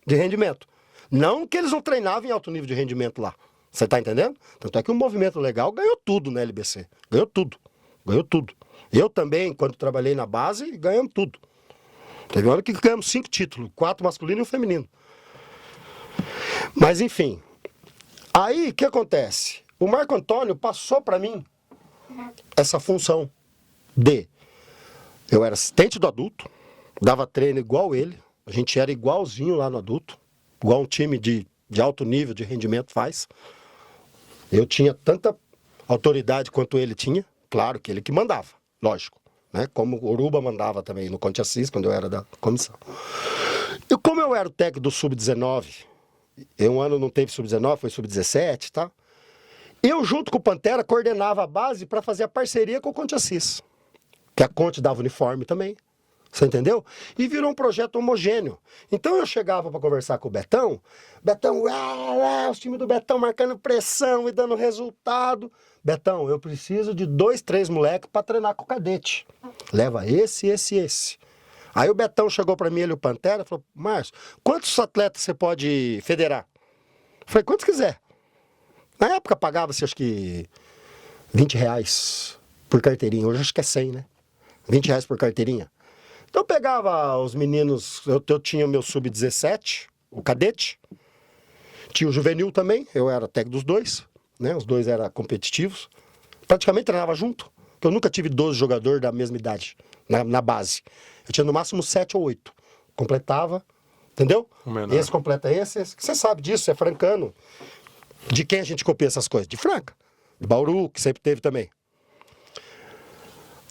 de rendimento. Não que eles não treinavam em alto nível de rendimento lá. Você tá entendendo? Tanto é que o Movimento Legal ganhou tudo na LBC. Ganhou tudo. Ganhou tudo. Eu também, quando trabalhei na base, ganhamos tudo. Teve uma hora que ganhamos 5 títulos, 4 masculino e 1 feminino. Mas enfim. Aí, o que acontece? O Marco Antônio passou para mim essa função de... Eu era assistente do adulto, dava treino igual ele, a gente era igualzinho lá no adulto, igual um time de alto nível de rendimento faz. Eu tinha tanta autoridade quanto ele tinha, claro que ele que mandava, lógico, né? Como o Uruba mandava também no Conte Assis, quando eu era da comissão. E como eu era o técnico do Sub-19, um ano não teve Sub-19, foi Sub-17 e tal, eu junto com o Pantera coordenava a base para fazer a parceria com o Conte Assis, que a Conte dava uniforme também. Você entendeu? E virou um projeto homogêneo. Então eu chegava para conversar com o Betão, os times do Betão marcando pressão e dando resultado. Betão, eu preciso de 2, 3 moleques para treinar com o cadete. Leva esse. Aí o Betão chegou para mim, ele e o Pantera, e falou: Márcio, quantos atletas você pode federar? Eu falei: quantos quiser. Na época pagava-se acho que R$20 por carteirinha. Hoje acho que é 100, né? R$20 por carteirinha. Então eu pegava os meninos, eu tinha o meu sub-17, o cadete, tinha o juvenil também, eu era técnico dos dois, né? Os dois eram competitivos, praticamente treinava junto, porque eu nunca tive 12 jogadores da mesma idade na base. Eu tinha no máximo 7 ou 8, completava, entendeu? Esse completa esse, você sabe disso, é francano. De quem a gente copia essas coisas? De Franca, de Bauru, que sempre teve também.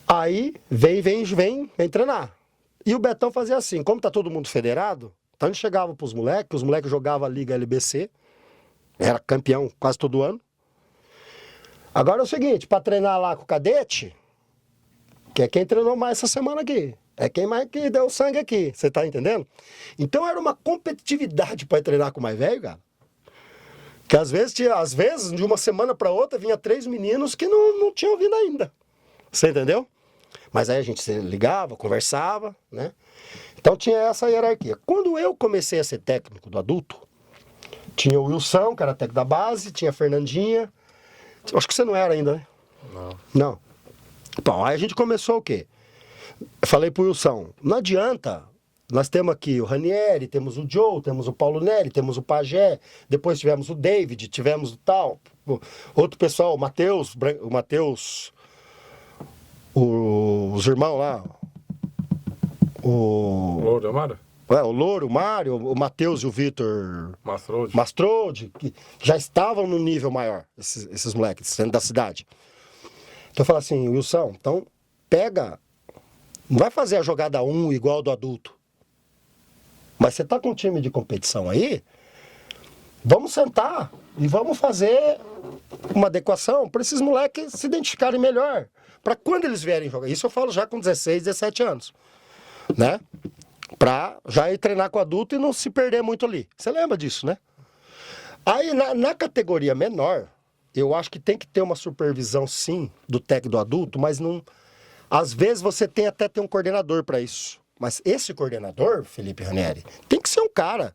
Aí vem treinar. E o Betão fazia assim, como tá todo mundo federado, então ele chegava pros moleques, os moleques jogavam a Liga LBC, era campeão quase todo ano. Agora é o seguinte, para treinar lá com o cadete, que é quem treinou mais essa semana aqui, é quem mais que deu sangue aqui, você tá entendendo? Então era uma competitividade para treinar com o mais velho, cara. Que às vezes, de uma semana para outra, vinha 3 meninos que não tinham vindo ainda. Você entendeu? Mas aí a gente se ligava, conversava, né? Então tinha essa hierarquia. Quando eu comecei a ser técnico do adulto, tinha o Wilson, que era técnico da base, tinha a Fernandinha. Acho que você não era ainda, né? Não. Bom, aí a gente começou o quê? Eu falei pro Wilson, não adianta, nós temos aqui o Ranieri, temos o Joe, temos o Paulo Neri, temos o Pajé, depois tivemos o David, tivemos o tal, outro pessoal, o Matheus, os irmãos lá, o Louro, Mário? O Louro, o Mário, o Matheus e o Vitor Mastrode, que já estavam no nível maior, esses moleques, dentro da cidade. Então eu falo assim, Wilson, então pega, não vai fazer a jogada 1 igual do adulto, mas você tá com um time de competição aí, vamos sentar e vamos fazer uma adequação para esses moleques se identificarem melhor. Para quando eles vierem jogar. Isso eu falo já com 16, 17 anos. Né? Para já ir treinar com adulto e não se perder muito ali. Você lembra disso, né? Aí na categoria menor, eu acho que tem que ter uma supervisão sim do técnico do adulto, mas não. Às vezes você tem até ter um coordenador para isso. Mas esse coordenador, Felipe Ranieri, tem que ser um cara.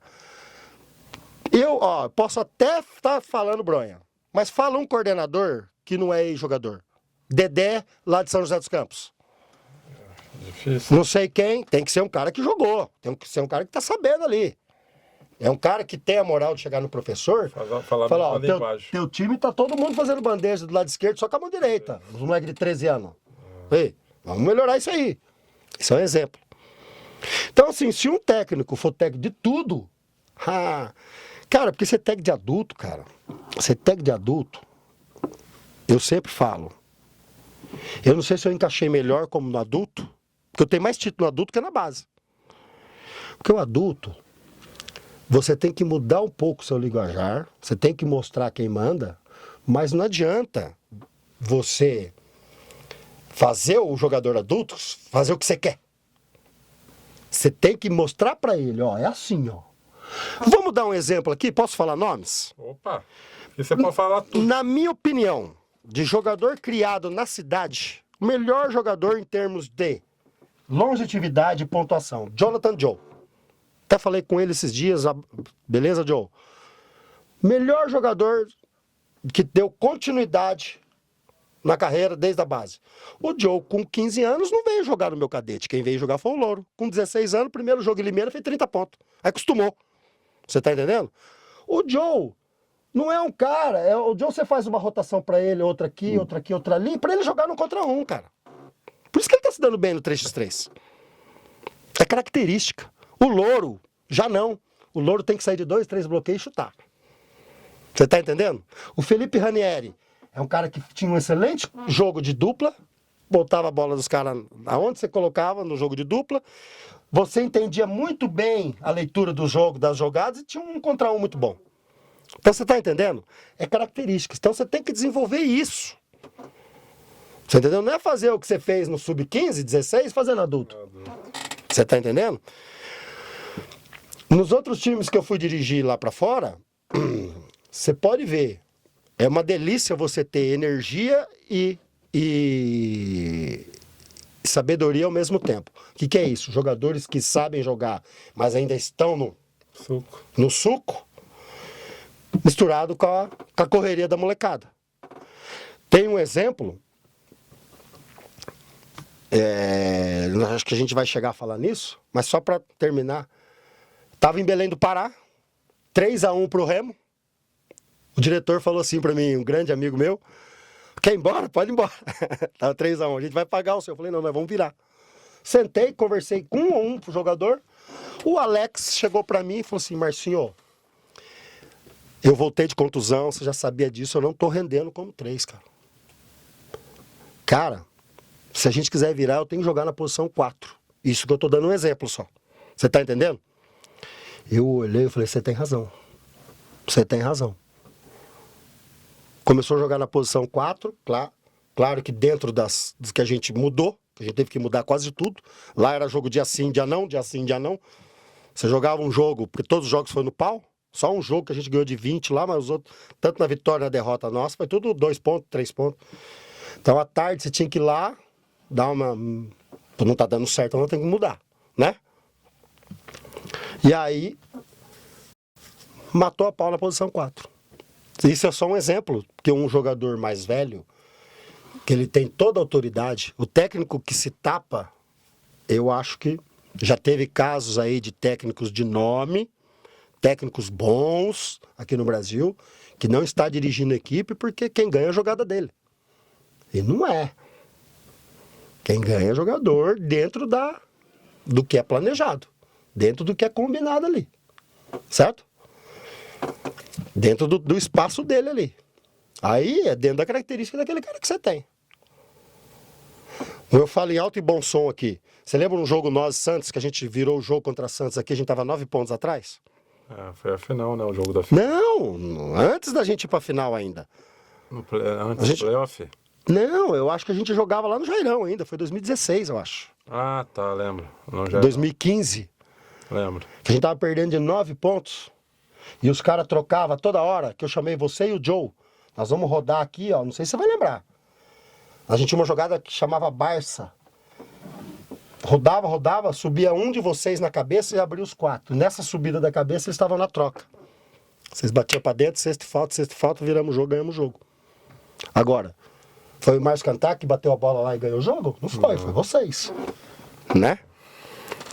Eu, posso até estar falando bronha, mas fala um coordenador que não é jogador. Dedé, lá de São José dos Campos. Difícil. Não sei quem, tem que ser um cara que jogou. Tem que ser um cara que tá sabendo ali. É um cara que tem a moral de chegar no professor. Falar, teu time tá todo mundo fazendo bandeja do lado esquerdo, só com a mão direita. Os moleques de 13 anos. Ei, vamos melhorar isso aí. Isso é um exemplo. Então, assim, se um técnico for técnico de tudo, Ah, cara, porque você tag de adulto, cara. Você tag de adulto, eu sempre falo. Eu não sei se eu encaixei melhor como no adulto, porque eu tenho mais título no adulto que na base. Porque o adulto, você tem que mudar um pouco o seu linguajar, você tem que mostrar quem manda, mas não adianta você fazer o jogador adulto fazer o que você quer. Você tem que mostrar para ele, ó, é assim, ó. Vamos dar um exemplo aqui, posso falar nomes? Opa, e você pode falar tudo. Na minha opinião, de jogador criado na cidade, o melhor jogador em termos de longevidade e pontuação, Jonathan Joe. Até falei com ele esses dias, beleza, Joe? Melhor jogador que deu continuidade na carreira desde a base. O Joe, com 15 anos, não veio jogar no meu cadete. Quem veio jogar foi o Louro. Com 16 anos, primeiro jogo em Limeira, fez 30 pontos. Aí acostumou. Você tá entendendo? O Joe não é um cara... O Joe, você faz uma rotação pra ele, outra aqui, outra ali, pra ele jogar no contra um, cara. Por isso que ele tá se dando bem no 3x3. É característica. O Louro, já não. O Louro tem que sair de 2, 3 bloqueios e chutar. Você tá entendendo? O Felipe Ranieri é um cara que tinha um excelente jogo de dupla, botava a bola dos caras aonde você colocava no jogo de dupla, você entendia muito bem a leitura do jogo, das jogadas, e tinha um contra um muito bom. Então você tá entendendo? É características. Então você tem que desenvolver isso. Você entendeu? Não é fazer o que você fez no sub-15, 16, fazendo adulto. Você tá entendendo? Nos outros times que eu fui dirigir lá pra fora, você pode ver, é uma delícia você ter energia e sabedoria ao mesmo tempo. O que é isso? Jogadores que sabem jogar, mas ainda estão no suco, misturado com a correria da molecada. Tem um exemplo, acho que a gente vai chegar a falar nisso, mas só para terminar. Tava em Belém do Pará, 3-1 pro Remo. O diretor falou assim pra mim, um grande amigo meu, quer ir embora? Pode ir embora. Tava 3-1, a gente vai pagar o seu. Eu falei, não, nós vamos virar. Sentei, conversei com 1-1 pro jogador. O Alex chegou pra mim e falou assim, Marcinho, eu voltei de contusão, você já sabia disso, eu não tô rendendo como 3, cara. Cara, se a gente quiser virar, eu tenho que jogar na posição 4. Isso que eu tô dando um exemplo só. Você tá entendendo? Eu olhei e falei, você tem razão. Você tem razão. Começou a jogar na posição 4, claro que dentro das que a gente mudou, que a gente teve que mudar quase tudo. Lá era jogo dia sim, dia não, dia sim, dia não. Você jogava um jogo, porque todos os jogos foram no pau. Só um jogo que a gente ganhou de 20 lá, mas os outros, tanto na vitória na derrota nossa, foi tudo 2 pontos, 3 pontos. Então à tarde você tinha que ir lá, dar uma... Não tá dando certo, não tem que mudar, né? E aí, matou a pau na posição 4. Isso é só um exemplo, porque um jogador mais velho, que ele tem toda a autoridade, o técnico que se tapa, eu acho que já teve casos aí de técnicos de nome, técnicos bons aqui no Brasil, que não está dirigindo a equipe porque quem ganha é a jogada dele. E não é. Quem ganha é jogador dentro do que é planejado. Dentro do que é combinado ali. Certo? Dentro do espaço dele ali. Aí é dentro da característica daquele cara que você tem. Eu falo em alto e bom som aqui. Você lembra um jogo nós Santos, que a gente virou o jogo contra Santos aqui, a gente tava 9 pontos atrás? Foi a final, né? O jogo da final. Não, antes da gente ir pra final ainda. Antes do playoff? Não, eu acho que a gente jogava lá no Jairão ainda, foi 2016, eu acho. Ah, tá, lembro. 2015. Lembro. Que a gente tava perdendo de 9 pontos. E os caras trocavam toda hora, que eu chamei você e o Joe. Nós vamos rodar aqui, ó, não sei se você vai lembrar. A gente tinha uma jogada que chamava Barça. Rodava, subia um de vocês na cabeça e abria os 4. Nessa subida da cabeça eles estavam na troca. Vocês batiam pra dentro, sexta e falta, viramos o jogo, ganhamos o jogo. Agora, foi o Márcio Cantar que bateu a bola lá e ganhou o jogo? Não foi, foi vocês. Né?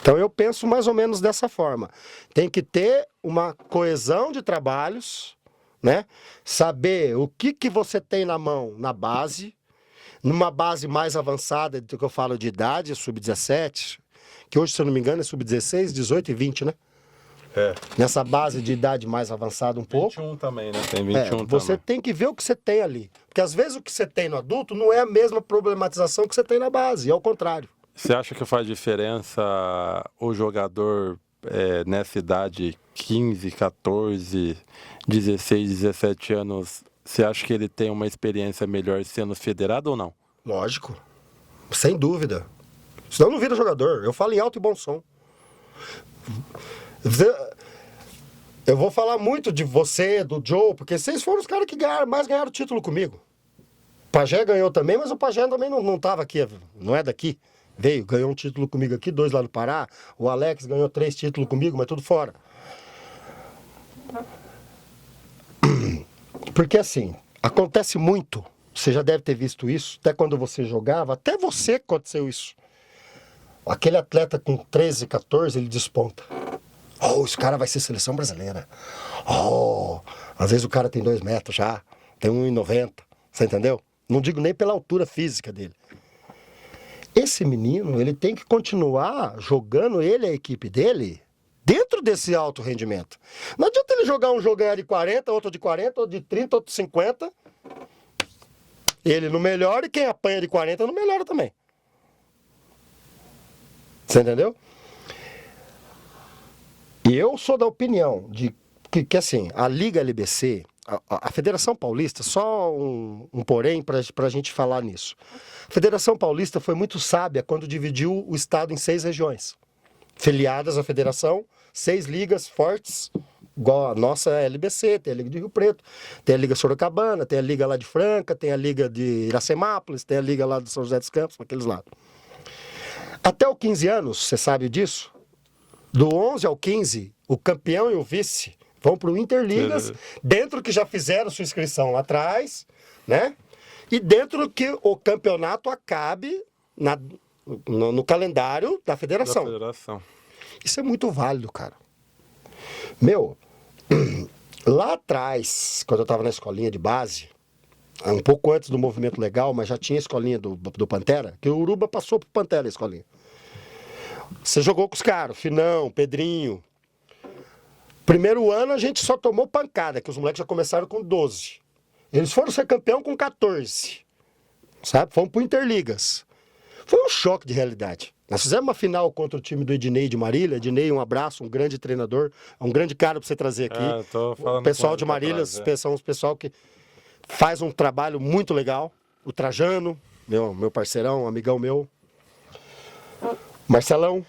Então eu penso mais ou menos dessa forma. Tem que ter uma coesão de trabalhos, né? Saber o que você tem na mão na base, numa base mais avançada do que eu falo de idade, sub-17, que hoje, se eu não me engano, é sub-16, 18 e 20, né? nessa base de idade mais avançada um pouco. 21 também, né? Tem 21 você também. tem que ver o que você tem ali. Porque às vezes o que você tem no adulto não é a mesma problematização que você tem na base, é ao contrário. Você acha que faz diferença o jogador nessa idade, 15, 14, 16, 17 anos, você acha que ele tem uma experiência melhor sendo federado ou não? Lógico. Sem dúvida. Senão não vira jogador. Eu falo em alto e bom som. Eu vou falar muito de você, do Joe, porque vocês foram os caras que mais ganharam título comigo. O Pajé ganhou também, mas o Pajé também não estava aqui, não é daqui. Veio, ganhou um título comigo aqui, 2 lá no Pará. O Alex ganhou 3 títulos comigo, mas tudo fora. Porque assim, acontece muito. Você já deve ter visto isso, até quando você jogava, até você aconteceu isso. Aquele atleta com 13, 14, ele desponta. Esse cara vai ser seleção brasileira. Às vezes o cara tem 2 metros já, tem 1,90, você entendeu? Não digo nem pela altura física dele. Esse menino, ele tem que continuar jogando ele e a equipe dele dentro desse alto rendimento. Não adianta ele jogar um jogo ganhar de 40, outro de 40, outro de 30, outro de 50. Ele não melhora e quem apanha de 40 não melhora também. Você entendeu? E eu sou da opinião de que assim, a Liga LBC, a Federação Paulista, só um porém para a gente falar nisso. A Federação Paulista foi muito sábia quando dividiu o estado em 6 regiões. Filiadas à federação, 6 ligas fortes, igual a nossa LBC, tem a Liga de Rio Preto, tem a Liga Sorocabana, tem a Liga lá de Franca, tem a Liga de Iracemápolis, tem a Liga lá de São José dos Campos, aqueles lados. Até os 15 anos, você sabe disso? Do 11 ao 15, o campeão e o vice vão para o Interligas, dentro que já fizeram sua inscrição lá atrás, né? E dentro que o campeonato acabe no calendário da federação. Isso é muito válido, cara. Meu, lá atrás, quando eu estava na escolinha de base, um pouco antes do movimento legal, mas já tinha a escolinha do Pantera, que o Uruba passou pro Pantera a escolinha. Você jogou com os caras, Finão, Pedrinho. Primeiro ano a gente só tomou pancada, que os moleques já começaram com 12. Eles foram ser campeão com 14. Sabe? Fomos pro Interligas. Foi um choque de realidade. Nós fizemos uma final contra o time do Ednei de Marília. Ednei, um abraço, um grande treinador. É um grande cara pra você trazer aqui. O pessoal de Marília, são os pessoal que faz um trabalho muito legal. O Trajano, meu parceirão, amigão meu. Marcelão.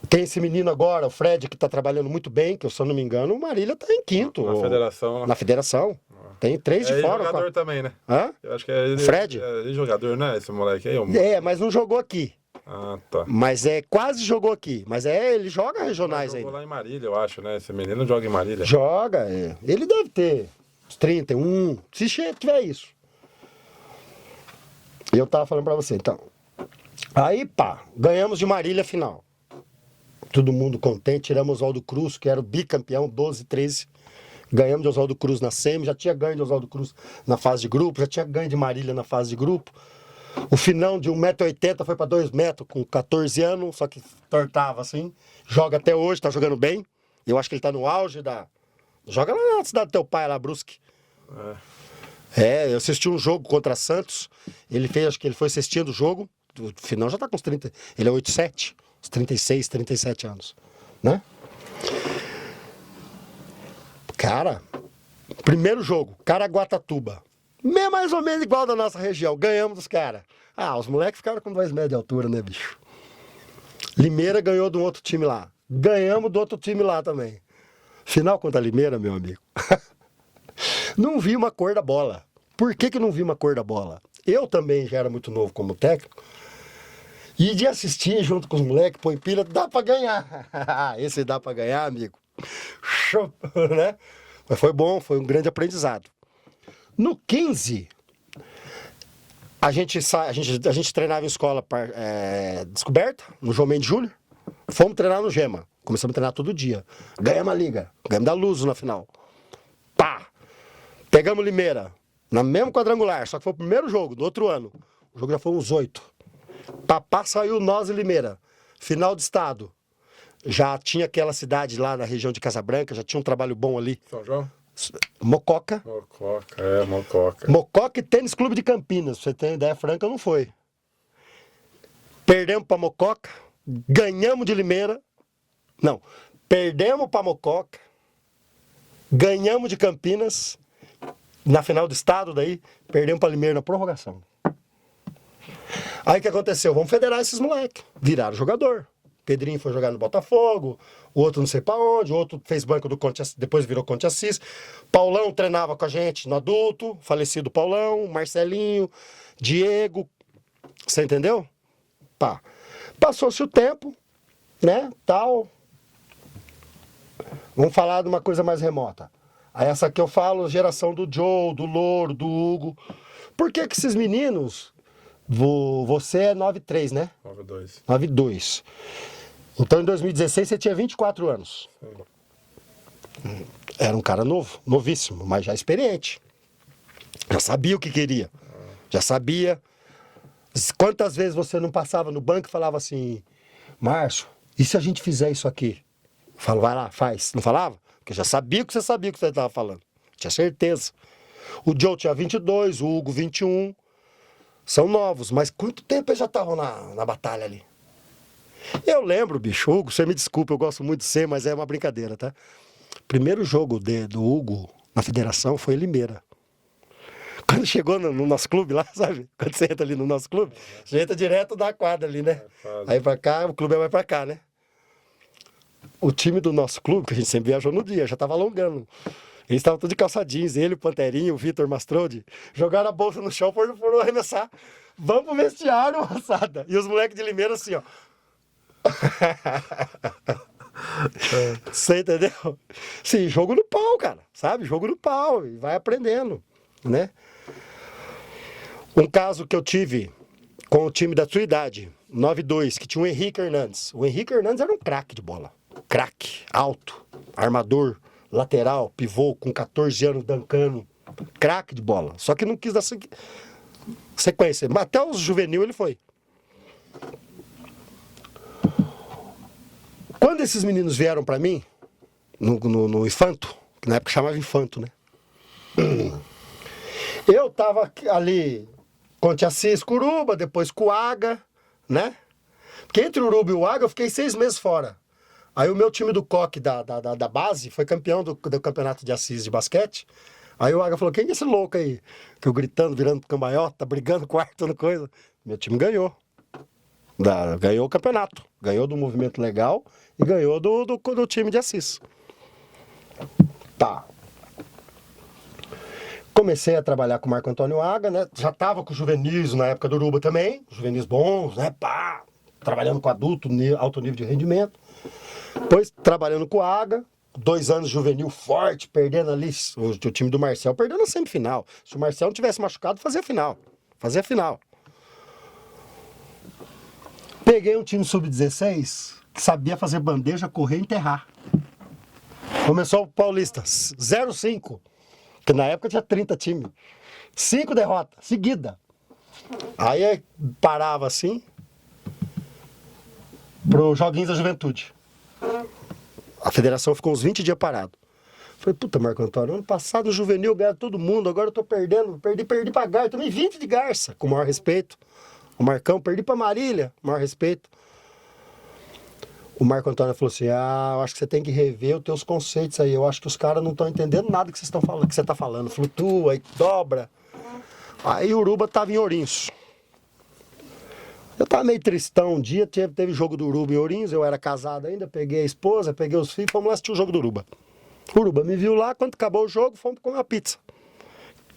Tem esse menino agora, o Fred, que tá trabalhando muito bem, que, se eu não me engano, o Marília tá em 5º. Na federação. Na federação. Tem 3 de fora. Jogador também, né? Hã? Eu acho que é ele. Fred? É jogador, né? Esse moleque aí. Mas não jogou aqui. Ah, tá. Mas quase jogou aqui. Mas ele joga regionais ainda. Jogou lá em Marília, eu acho, né? Esse menino joga em Marília. Joga, Ele deve ter uns 31, se tiver isso. E eu tava falando pra você, então. Aí, ganhamos de Marília a final. Todo mundo contente, tiramos Oswaldo Cruz, que era o bicampeão, 12, 13. Ganhamos de Oswaldo Cruz na semi, já tinha ganho de Oswaldo Cruz na fase de grupo, já tinha ganho de Marília na fase de grupo. O Finão de 1,80 m foi para 2 metros com 14 anos, só que tortava assim. Joga até hoje, tá jogando bem. Eu acho que ele tá no auge da... Joga lá na cidade do teu pai, lá, Brusque. Eu assisti um jogo contra Santos. Acho que ele foi assistindo o jogo. O Finão já tá com uns 30... Ele é 8,7. Uns 36, 37 anos, né? Cara, primeiro jogo, Caraguatatuba. Mais ou menos igual da nossa região, ganhamos dos caras. Os moleques ficaram com 2 metros de altura, né, bicho? Limeira ganhou de um outro time lá. Ganhamos do outro time lá também. Final contra a Limeira, meu amigo. Não vi uma cor da bola. Por que não vi uma cor da bola? Eu também já era muito novo como técnico. E de assistir junto com os moleques, põe pilha, dá pra ganhar. Esse dá pra ganhar, amigo. Show, né? Mas foi bom, foi um grande aprendizado. No 15, a gente treinava em escola descoberta, no João Mendes Júnior. Fomos treinar no Gema. Começamos a treinar todo dia. Ganhamos a liga. Ganhamos da Luso na final. Pegamos Limeira. No mesmo quadrangular, só que foi o primeiro jogo, do outro ano. O jogo já foi uns 8. Saiu nós e Limeira. Final de estado. já tinha aquela cidade lá na região de Casabranca, já tinha um trabalho bom ali. São João? Mococa. Mococa. Mococa e Tênis Clube de Campinas, pra você ter uma ideia franca, não foi. Perdemos pra Mococa, ganhamos de Limeira. Não, perdemos pra Mococa, ganhamos de Campinas, na final do estado daí, perdemos pra Limeira na prorrogação. Aí o que aconteceu? Vamos federar esses moleques. Viraram jogador. Pedrinho foi jogar no Botafogo, o outro não sei pra onde, o outro fez banco do Conte, depois virou Conte Assis. Paulão treinava com a gente no adulto, falecido Paulão, Marcelinho, Diego, você entendeu? Pá. Passou-se o tempo, né, tal. Vamos falar de uma coisa mais remota. Aí essa aqui eu falo, geração do Joe, do Louro, do Hugo. Por que que esses meninos... Você é 93, né? 92. 92. Então, em 2016, você tinha 24 anos. Sim. Era um cara novo, novíssimo, mas já experiente. Já sabia o que queria. Já sabia. Quantas vezes você não passava no banco e falava assim, Márcio, e se a gente fizer isso aqui? Eu falo, vai lá, faz. Não falava? Porque eu já sabia que você estava falando. Tinha certeza. O Joe tinha 22, o Hugo 21. São novos, mas quanto tempo eles já estavam na batalha ali? Eu lembro, bicho, Hugo, você me desculpa, eu gosto muito de você, mas é uma brincadeira, tá? Primeiro jogo do Hugo na federação foi em Limeira. Quando chegou no nosso clube lá, sabe? Quando você entra ali no nosso clube, você entra direto da quadra ali, né? Aí pra cá, o clube vai pra cá, né? O time do nosso clube, que a gente sempre viajou no dia, já tava alongando. Eles estavam todos de calça jeans, ele, o Panterinho, o Vitor Mastrode, jogaram a bolsa no chão, foram arremessar. Vamos pro vestiário, moçada. E os moleques de Limeira assim, ó. Você entendeu? Sim, jogo no pau, cara, sabe? Jogo no pau, e vai aprendendo, né? Um caso que eu tive com o time da sua idade, 9-2, que tinha o Henrique Hernandes. O Henrique Hernandes era um craque de bola. Craque, alto, armador, lateral, pivô, com 14 anos, dancando. Craque de bola. Só que não quis dar sequência. Mas até os juvenil ele foi. Quando esses meninos vieram pra mim, no Infanto, que na época chamava Infanto, né? Eu tava ali, Conte Assis, Curuba, depois Cuaga, né? Porque entre o Uruba e o Água eu fiquei 6 meses fora. Aí o meu time do Coque da base foi campeão do campeonato de Assis de basquete. Aí o Água falou, quem é esse louco aí? Que eu gritando, virando cambalhota, brigando com o ar, toda coisa. Meu time ganhou. Ganhou o campeonato. Ganhou do movimento legal e ganhou do time de Assis. Tá. Comecei a trabalhar com o Marco Antônio Água, né? Já tava com o juvenis na época do Uruba também. Juvenis bons, né? Pá. Trabalhando com adulto, alto nível de rendimento. Depois, trabalhando com o Água, 2 anos juvenil forte, perdendo ali, o time do Marcel, perdendo a semifinal. Se o Marcel não tivesse machucado, fazia a final. Fazia a final. Peguei um time sub-16, que sabia fazer bandeja, correr e enterrar. Começou o Paulista, 0-5, que na época tinha 30 times. 5 derrotas, seguida. Aí parava assim, pro Joguinhos da Juventude. A federação ficou uns 20 dias parado. Falei, puta, Marco Antônio, ano passado no juvenil ganhava todo mundo, agora eu tô perdendo, perdi pra Garça, tomei 20 de Garça, com o maior respeito. O Marcão, perdi pra Marília, com o maior respeito. O Marco Antônio falou assim, eu acho que você tem que rever os teus conceitos aí, eu acho que os caras não estão entendendo nada que vocês estão falando, que você tá falando, flutua, aí dobra. Aí o Uruba tava em Ourinhos. Eu tava meio tristão um dia, teve jogo do Uruba em Ourinhos, eu era casado ainda, peguei a esposa, peguei os filhos, fomos lá assistir o jogo do Uruba. O Uruba me viu lá, quando acabou o jogo, fomos comer uma pizza.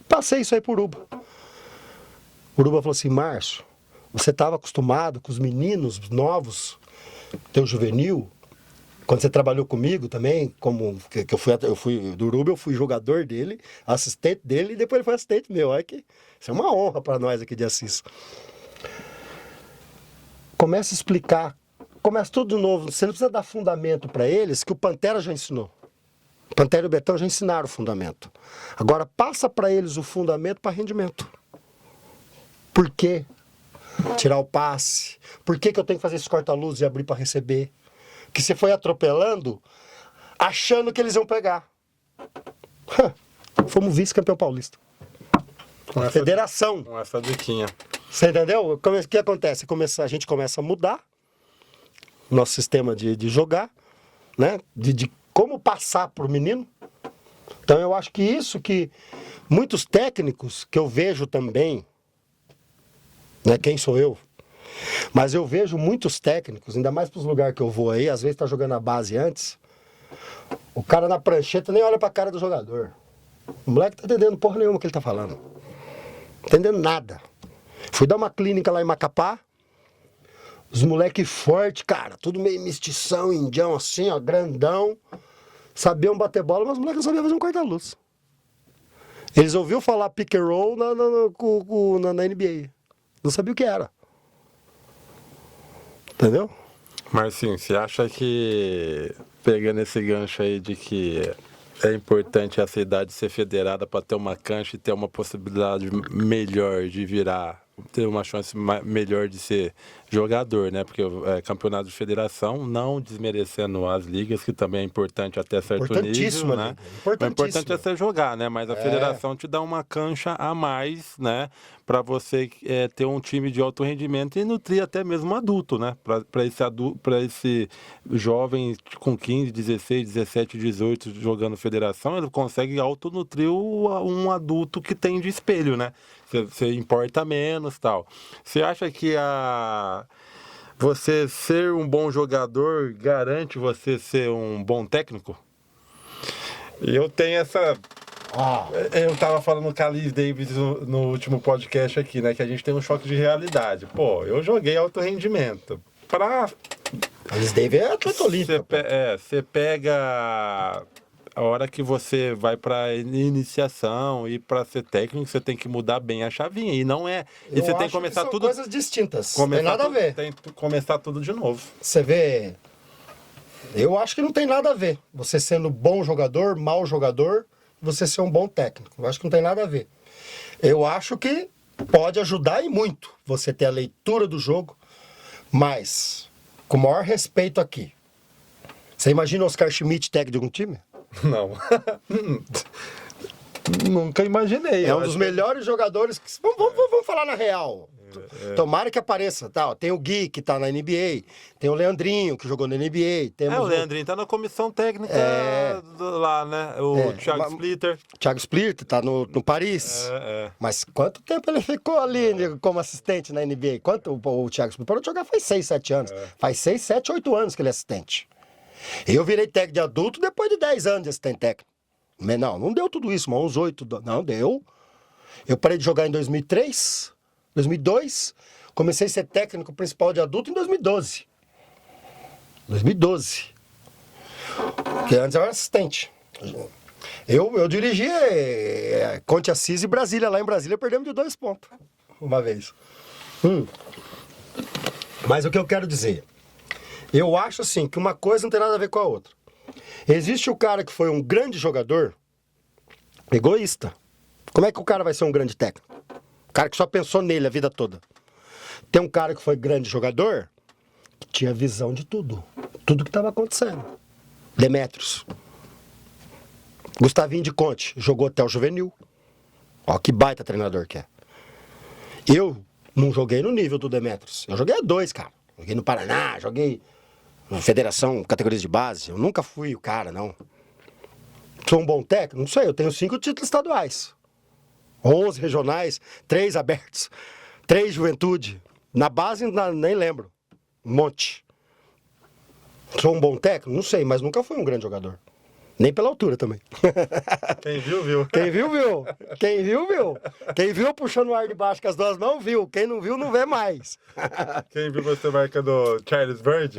Passei isso aí pro Uruba. O Uruba falou assim, Márcio, você estava acostumado com os meninos novos, teu juvenil, quando você trabalhou comigo também, que eu fui do Uruba, eu fui jogador dele, assistente dele, e depois ele foi assistente meu. Olha que isso é uma honra para nós aqui de Assis. Começa a explicar, começa tudo de novo. Você não precisa dar fundamento para eles, que o Pantera já ensinou. O Pantera e o Betão já ensinaram o fundamento. Agora passa para eles o fundamento para rendimento. Por quê? Tirar o passe. Por que eu tenho que fazer esse corta-luz e abrir para receber? que você foi atropelando, achando que eles iam pegar. Fomos vice-campeão paulista. Com Federação. Com essa diquinha. Você entendeu? O que acontece? A gente começa a mudar nosso sistema de jogar, né? De como passar para o menino. Então eu acho que isso que muitos técnicos que eu vejo também, né? Quem sou eu? Mas eu vejo muitos técnicos, ainda mais para os lugares que eu vou aí, às vezes tá jogando a base antes, o cara na prancheta nem olha para a cara do jogador. O moleque tá entendendo porra nenhuma que ele tá falando. Entendendo nada. Fui dar uma clínica lá em Macapá. Os moleque forte, cara, tudo meio mestição, indião assim, ó, grandão. Sabiam bater bola, mas os moleques não sabiam fazer um corta-luz. Eles ouviram falar pick and roll na NBA. Não sabiam o que era. Entendeu? Marcinho, você acha que, pegando esse gancho aí de que é importante a cidade ser federada para ter uma cancha e ter uma possibilidade melhor de virar, ter uma chance melhor de ser jogador, né? Porque é campeonato de federação, não desmerecendo as ligas, que também é importante até certo nível, né? O importante é você jogar, né? Mas a federação te dá uma cancha a mais, né? Para você ter um time de alto rendimento e nutrir até mesmo um adulto, né? Para esse jovem com 15, 16, 17, 18 jogando federação, ele consegue autonutrir um adulto que tem de espelho, né? Você importa menos e tal. Você acha que você ser um bom jogador garante você ser um bom técnico? E eu tenho essa... Eu tava falando com a Liz Davis no último podcast aqui, né? Que a gente tem um choque de realidade. Pô, eu joguei alto rendimento. A Liz Davis é atleta olímpica. Você pega... A hora que você vai para iniciação e para ser técnico, você tem que mudar bem a chavinha. E não é. E você tem que começar tudo. São coisas distintas. Tem nada a ver. Tem que começar tudo de novo. Você vê. Eu acho que não tem nada a ver. Você sendo bom jogador, mau jogador, você ser um bom técnico. Eu acho que não tem nada a ver. Eu acho que pode ajudar e muito você ter a leitura do jogo, mas com o maior respeito aqui. Você imagina o Oscar Schmidt técnico de um time? Não. Nunca imaginei. É um dos melhores jogadores. Vamos falar na real. Tomara que apareça. Tá, tem o Gui, que tá na NBA. Tem o Leandrinho, que jogou na NBA. O Leandrinho tá na comissão técnica lá, né? O Thiago Splitter. Thiago Splitter tá no Paris. Mas quanto tempo ele ficou ali como assistente na NBA? O Thiago Splitter parou de jogar faz 6, 7 anos. Faz 6, 7, 8 anos que ele é assistente. Eu virei técnico de adulto depois de 10 anos de assistente técnico. Mas não deu tudo isso, mas uns 8. Não, deu. Eu parei de jogar em 2003, 2002. Comecei a ser técnico principal de adulto em 2012. 2012. Porque antes eu era assistente. Eu dirigi Conte Assis e Brasília. Lá em Brasília perdemos de 2 pontos. Uma vez. Mas o que eu quero dizer... Eu acho assim que uma coisa não tem nada a ver com a outra. Existe o cara que foi um grande jogador, egoísta. Como é que o cara vai ser um grande técnico? O cara que só pensou nele a vida toda. Tem um cara que foi grande jogador, que tinha visão de tudo. Tudo que estava acontecendo. Demétrios. Gustavinho de Conte, jogou até o juvenil. Ó, que baita treinador que é. Eu não joguei no nível do Demétrios. Eu joguei a 2, cara. Joguei no Paraná, joguei... Federação, categorias de base. Eu nunca fui o cara, não. Sou um bom técnico? Não sei, eu tenho 5 títulos estaduais. 11 regionais, 3 abertos, 3 juventude. Na base, nem lembro. Um monte. Sou um bom técnico? Não sei, mas nunca fui um grande jogador. Nem pela altura também. Quem viu, viu. Quem viu, viu. Quem viu, viu. Quem viu puxando o ar de baixo com as 2 mãos, viu. Quem não viu, não vê mais. Quem viu você marcando Charles Bird?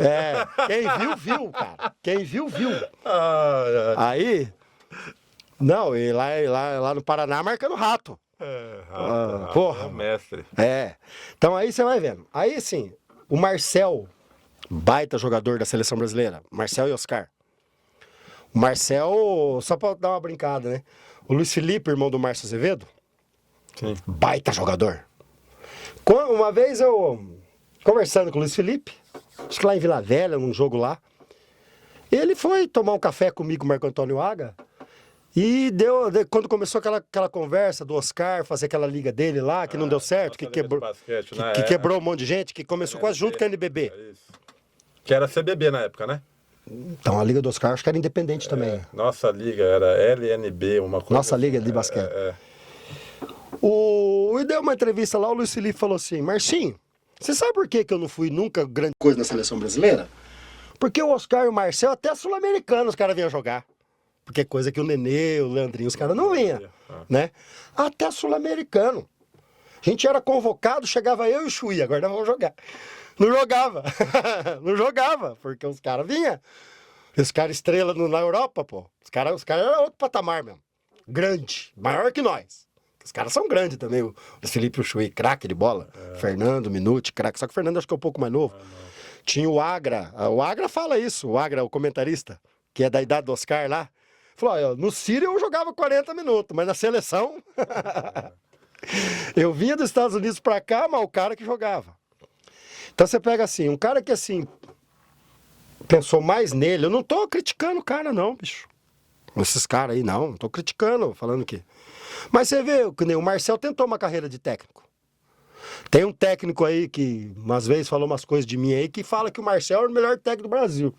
Quem viu, viu, cara. Quem viu, viu. Aí, não, e lá no Paraná marcando rato. Rato, porra. É o mestre. Então aí você vai vendo. Aí, assim, o Marcel, baita jogador da seleção brasileira. Marcel e Oscar. O Marcel, só pra dar uma brincada, né? O Luiz Felipe, irmão do Márcio Azevedo, sim, baita jogador. Uma vez eu, conversando com o Luiz Felipe, acho que lá em Vila Velha, num jogo lá, Ele foi tomar um café comigo, Marco Antônio Aga, e quando começou aquela conversa do Oscar, fazer aquela liga dele lá, que não deu certo, que quebrou, basquete, né? que quebrou um monte de gente, que começou quase junto com a NBB. Isso. Que era CBB na época, né? Então a liga do Oscar acho que era independente também. Nossa liga era LNB, uma coisa. Nossa liga de basquete. E deu uma entrevista lá, o Luiz Felipe falou assim, Marcinho, você sabe por que eu não fui nunca grande coisa na seleção brasileira? Porque o Oscar e o Marcel, até sul-americano os caras vinham jogar. Porque é coisa que o Nenê, o Leandrinho, os caras não vinham, né? Até sul-americano. A gente era convocado, chegava eu e o Chuí, agora nós vamos jogar. Não jogava. Não jogava, porque os caras vinham. Os caras estrela na Europa, pô. Os caras eram outro patamar mesmo. Grande, maior que nós. Os caras são grandes também, o Felipe e o Chuí, craque de bola. Fernando, Minuti, craque. Só que o Fernando acho que é um pouco mais novo. Tinha o Agra fala isso, o Agra, o comentarista, que é da idade do Oscar lá. Falou, ó, no Sírio eu jogava 40 minutos, mas na seleção... eu vinha dos Estados Unidos pra cá, mas o cara que jogava. Então você pega assim, um cara que assim... pensou mais nele, eu não tô criticando o cara não, bicho. Esses caras aí não tô criticando, falando que... Mas você vê, que nem o Marcel tentou uma carreira de técnico. Tem um técnico aí que, umas vezes, falou umas coisas de mim aí, que fala que o Marcel é o melhor técnico do Brasil.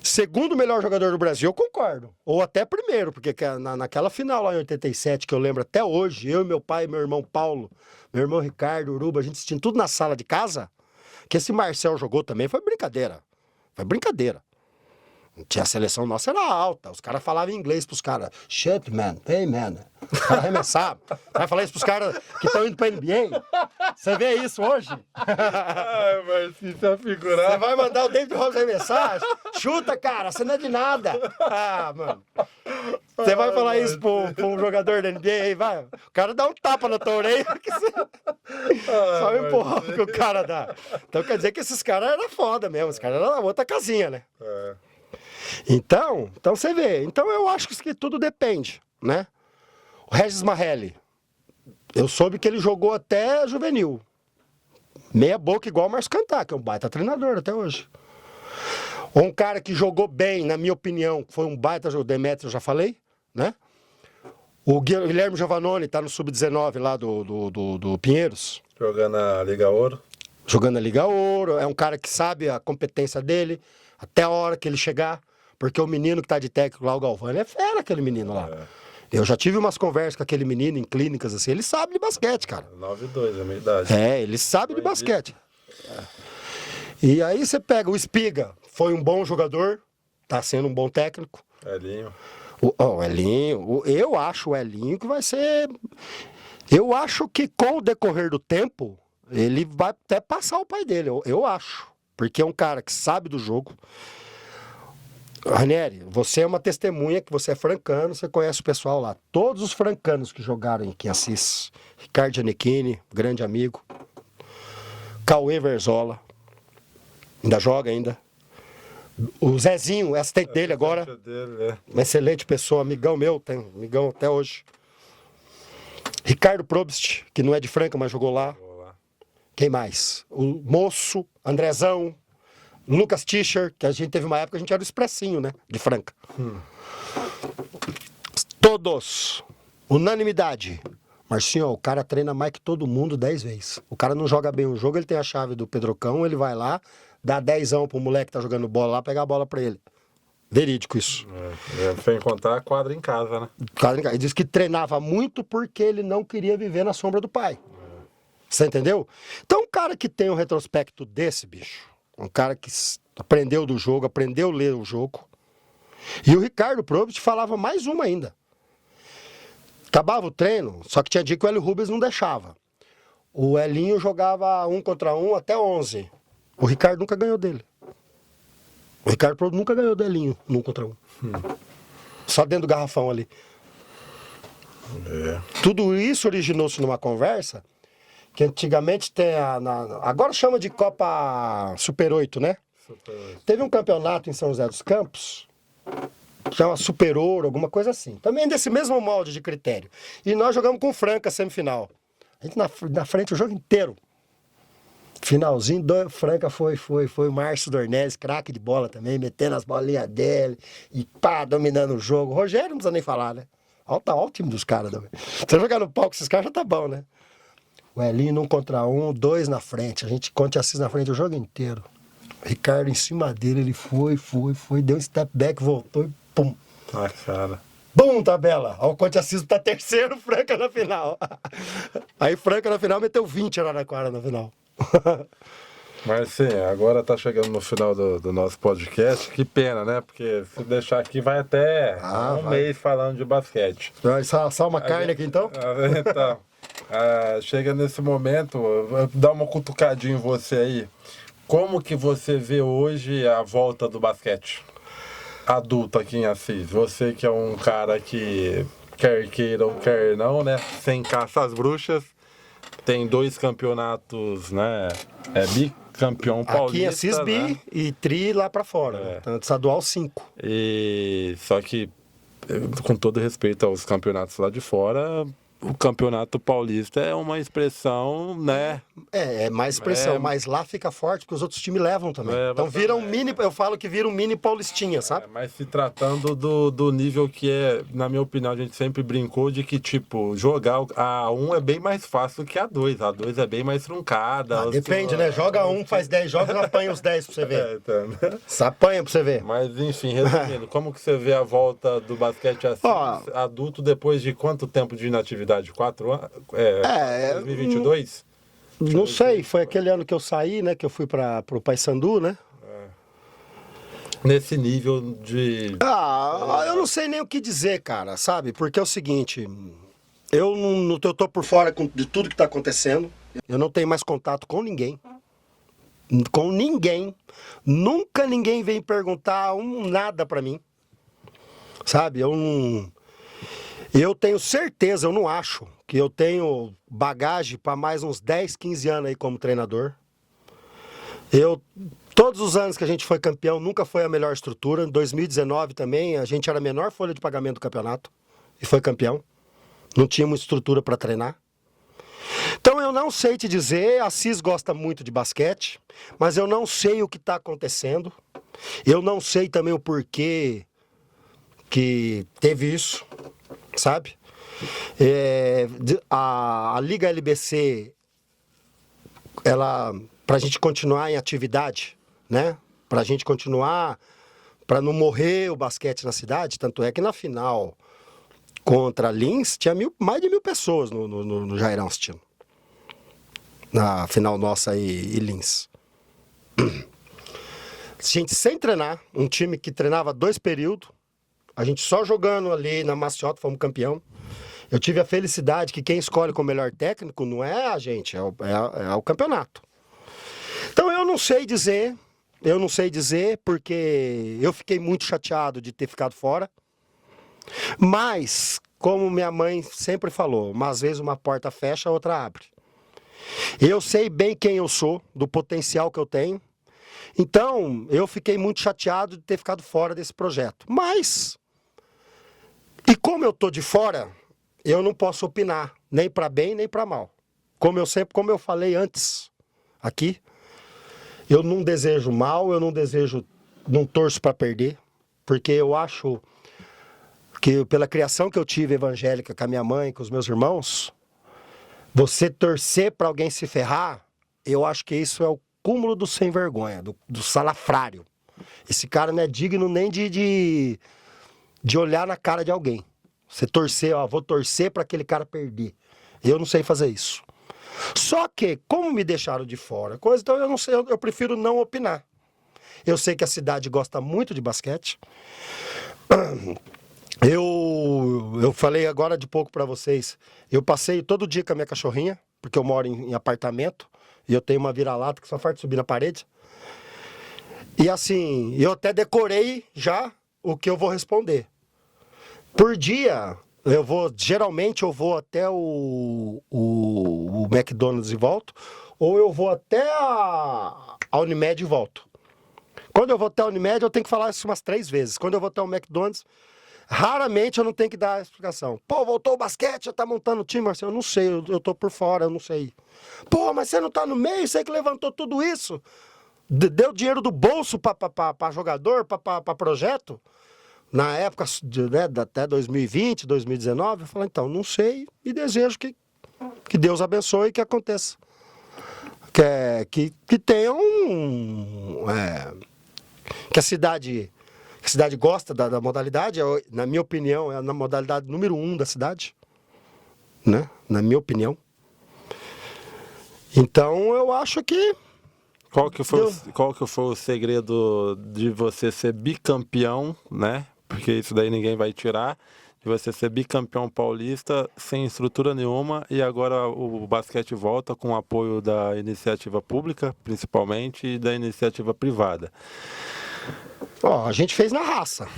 Segundo melhor jogador do Brasil, eu concordo. Ou até primeiro, porque naquela final lá em 87, que eu lembro até hoje, eu, meu pai, meu irmão Paulo, meu irmão Ricardo, Uruba, a gente assistindo tudo na sala de casa, que esse Marcel jogou também, foi brincadeira. Foi brincadeira. Tinha a seleção nossa era alta, os caras falavam inglês pros caras. Shut, man, hey, man. Os caras arremessavam. Vai falar isso pros caras que estão indo pra NBA? Você vê isso hoje? Mas se você figurar... Você vai mandar o David Robson arremessar? Chuta, cara, você não é de nada. Mano. Você vai falar isso pra um jogador da NBA? Vai. O cara dá um tapa na tua orelha. Só um empurrão que o cara dá. Então quer dizer que esses caras eram foda mesmo. Os caras eram outra casinha, né? Então você vê. Então eu acho que isso aqui tudo depende, né? O Regis Marrelli, eu soube que ele jogou até juvenil. Meia boca igual o Márcio Cantar, que é um baita treinador até hoje. Um cara que jogou bem, na minha opinião, foi um baita jogador, o Demetrio, eu já falei, né? O Guilherme Giovannone tá no Sub-19 lá do Pinheiros. Jogando a Liga Ouro. Jogando a Liga Ouro, é um cara que sabe a competência dele, até a hora que ele chegar. Porque o menino que tá de técnico lá, o Galvão, ele é fera, aquele menino lá. Eu já tive umas conversas com aquele menino em clínicas assim, ele sabe de basquete, cara. 9-2, a minha idade. Ele sabe de basquete. E aí você pega o Espiga, foi um bom jogador, tá sendo um bom técnico. Elinho. O Elinho, eu acho o Elinho que vai ser... Eu acho que com o decorrer do tempo, ele vai até passar o pai dele, eu acho. Porque é um cara que sabe do jogo. Ranieri, você é uma testemunha que você é francano, você conhece o pessoal lá. Todos os francanos que jogaram aqui em Assis, Ricardo Giannichini, grande amigo, Cauê Verzola, ainda joga ainda. O Zezinho, assistente dele agora, uma excelente pessoa, amigão meu, tem amigão até hoje. Ricardo Probst, que não é de Franca, mas jogou lá. Quem mais? O Moço, Andrezão, Lucas Tischer, que a gente teve uma época, a gente era o Expressinho, né? De Franca. Todos. Unanimidade. Marcinho, o cara treina mais que todo mundo 10 vezes. O cara não joga bem o jogo, ele tem a chave do Pedrocão, ele vai lá, dá 10ão pro moleque que tá jogando bola lá, pegar a bola pra ele. Verídico isso. Sem contar a quadra em casa, né? Ele disse que treinava muito porque ele não queria viver na sombra do pai. Você entendeu? Então, um cara que tem um retrospecto desse, bicho, um cara que aprendeu do jogo, aprendeu a ler o jogo. E o Ricardo Probst falava mais uma ainda. Acabava o treino, só que tinha dia que o Hélio Rubens não deixava. O Elinho jogava 1 contra 1 até 11. O Ricardo nunca ganhou dele. O Ricardo Probst nunca ganhou do Elinho 1 contra 1. Só dentro do garrafão ali. Tudo isso originou-se numa conversa que antigamente tem agora chama de Copa Super 8, né? Super 8. Teve um campeonato em São José dos Campos, chama Super Ouro, alguma coisa assim. Também desse mesmo molde de critério. E nós jogamos com Franca, semifinal. A gente na frente o jogo inteiro. Finalzinho, Franca foi o Márcio Dornelles, craque de bola também, metendo as bolinhas dele e pá, dominando o jogo. O Rogério não precisa nem falar, né? Olha o time dos caras também. Você jogar no palco com esses caras já tá bom, né? O Elinho 1 contra 1, 2 na frente. A gente conta assiste na frente o jogo inteiro. Ricardo em cima dele, ele foi, deu um step back, voltou e pum. Ah, cara. Bum, tabela. Ó, o Conte Assis tá terceiro, Franca na final. Aí Franca na final meteu 20 Araraquara na final. Mas sim, agora tá chegando no final do nosso podcast. Que pena, né? Porque se deixar aqui vai até mês falando de basquete. Só uma carne aqui então? Então, chega nesse momento, dá uma cutucadinha em você aí. Como que você vê hoje a volta do basquete adulto aqui em Assis? Você que é um cara que quer queira ou quer não, né? Sem caça às bruxas, tem 2 campeonatos, né? Bicampeão paulista. Aqui em Assis, né? E tri lá pra fora, né? Tanto estadual 5. E só que, com todo respeito aos campeonatos lá de fora, o campeonato paulista é uma expressão, né? É mais expressão, mas lá fica forte porque os outros times levam também. Então vira um mini, eu falo que vira um mini paulistinha, sabe? Mas se tratando do nível que é, na minha opinião, a gente sempre brincou de que, tipo, jogar a 1 é bem mais fácil que a 2. A 2 é bem mais truncada. Depende, né? Joga 1, faz 10 jogos, não apanha os 10 pra você ver. Então, Você apanha pra você ver. Mas, enfim, resumindo, como que você vê a volta do basquete assim, adulto depois de quanto tempo de inatividade? 4 anos? 2022? Não sei, foi aquele ano que eu saí, né? Que eu fui pro Paysandu, né? Nesse nível de... eu não sei nem o que dizer, cara, sabe? Porque é o seguinte, eu tô por fora de tudo que tá acontecendo. Eu não tenho mais contato com ninguém. Com ninguém. Nunca ninguém vem perguntar nada pra mim. Sabe? Eu tenho certeza, eu não acho, que eu tenho bagagem para mais uns 10, 15 anos aí como treinador. Todos os anos que a gente foi campeão, nunca foi a melhor estrutura. Em 2019 também, a gente era a menor folha de pagamento do campeonato e foi campeão. Não tinha uma estrutura para treinar. Então eu não sei te dizer, a Assis gosta muito de basquete, mas eu não sei o que está acontecendo. Eu não sei também o porquê que teve isso. Sabe? A Liga LBC, pra gente continuar em atividade, né? Pra gente continuar, pra não morrer o basquete na cidade, tanto é que na final contra a Lins, tinha mais de 1.000 pessoas no Jairão assistindo. Na final nossa e Lins. Gente sem treinar, um time que treinava 2 períodos, a gente só jogando ali na Maciota, fomos campeão. Eu tive a felicidade que quem escolhe como melhor técnico não é a gente, é o campeonato. Então eu não sei dizer porque eu fiquei muito chateado de ter ficado fora. Mas, como minha mãe sempre falou, às vezes uma porta fecha, a outra abre. Eu sei bem quem eu sou, do potencial que eu tenho. Então, eu fiquei muito chateado de ter ficado fora desse projeto. Mas... E como eu tô de fora, eu não posso opinar, nem para bem, nem para mal. Como eu falei antes, aqui, eu não desejo mal, não torço para perder, porque eu acho que pela criação que eu tive evangélica com a minha mãe, com os meus irmãos, você torcer para alguém se ferrar, eu acho que isso é o cúmulo do sem vergonha, do salafrário. Esse cara não é digno nem de olhar na cara de alguém. Você torcer, vou torcer para aquele cara perder. Eu não sei fazer isso. Só que, como me deixaram de fora, então eu não sei, eu prefiro não opinar. Eu sei que a cidade gosta muito de basquete. Eu falei agora de pouco para vocês. Eu passeio todo dia com a minha cachorrinha, porque eu moro em apartamento, e eu tenho uma vira-lata que só faz subir na parede. E assim, eu até decorei já o que eu vou responder. Por dia, geralmente eu vou até o McDonald's e volto, ou eu vou até a Unimed e volto. Quando eu vou até a Unimed, eu tenho que falar isso umas 3 vezes. Quando eu vou até o McDonald's, raramente eu não tenho que dar a explicação. Pô, voltou o basquete, já tá montando o time, Marcelo. Eu não sei, eu tô por fora, eu não sei. Pô, mas você não tá no meio, você que levantou tudo isso. Deu dinheiro do bolso pra jogador, pra projeto. Na época, né, até 2020, 2019, eu falei, então, não sei e desejo que Deus abençoe e que aconteça. Que tenha que a cidade gosta da modalidade, na minha opinião, é a modalidade número 1 da cidade, né? Na minha opinião. Então, eu acho que... Qual que foi o segredo de você ser bicampeão, né? Porque isso daí ninguém vai tirar. De você ser bicampeão paulista sem estrutura nenhuma e agora o basquete volta com o apoio da iniciativa pública, principalmente, e da iniciativa privada. Ó, a gente fez na raça.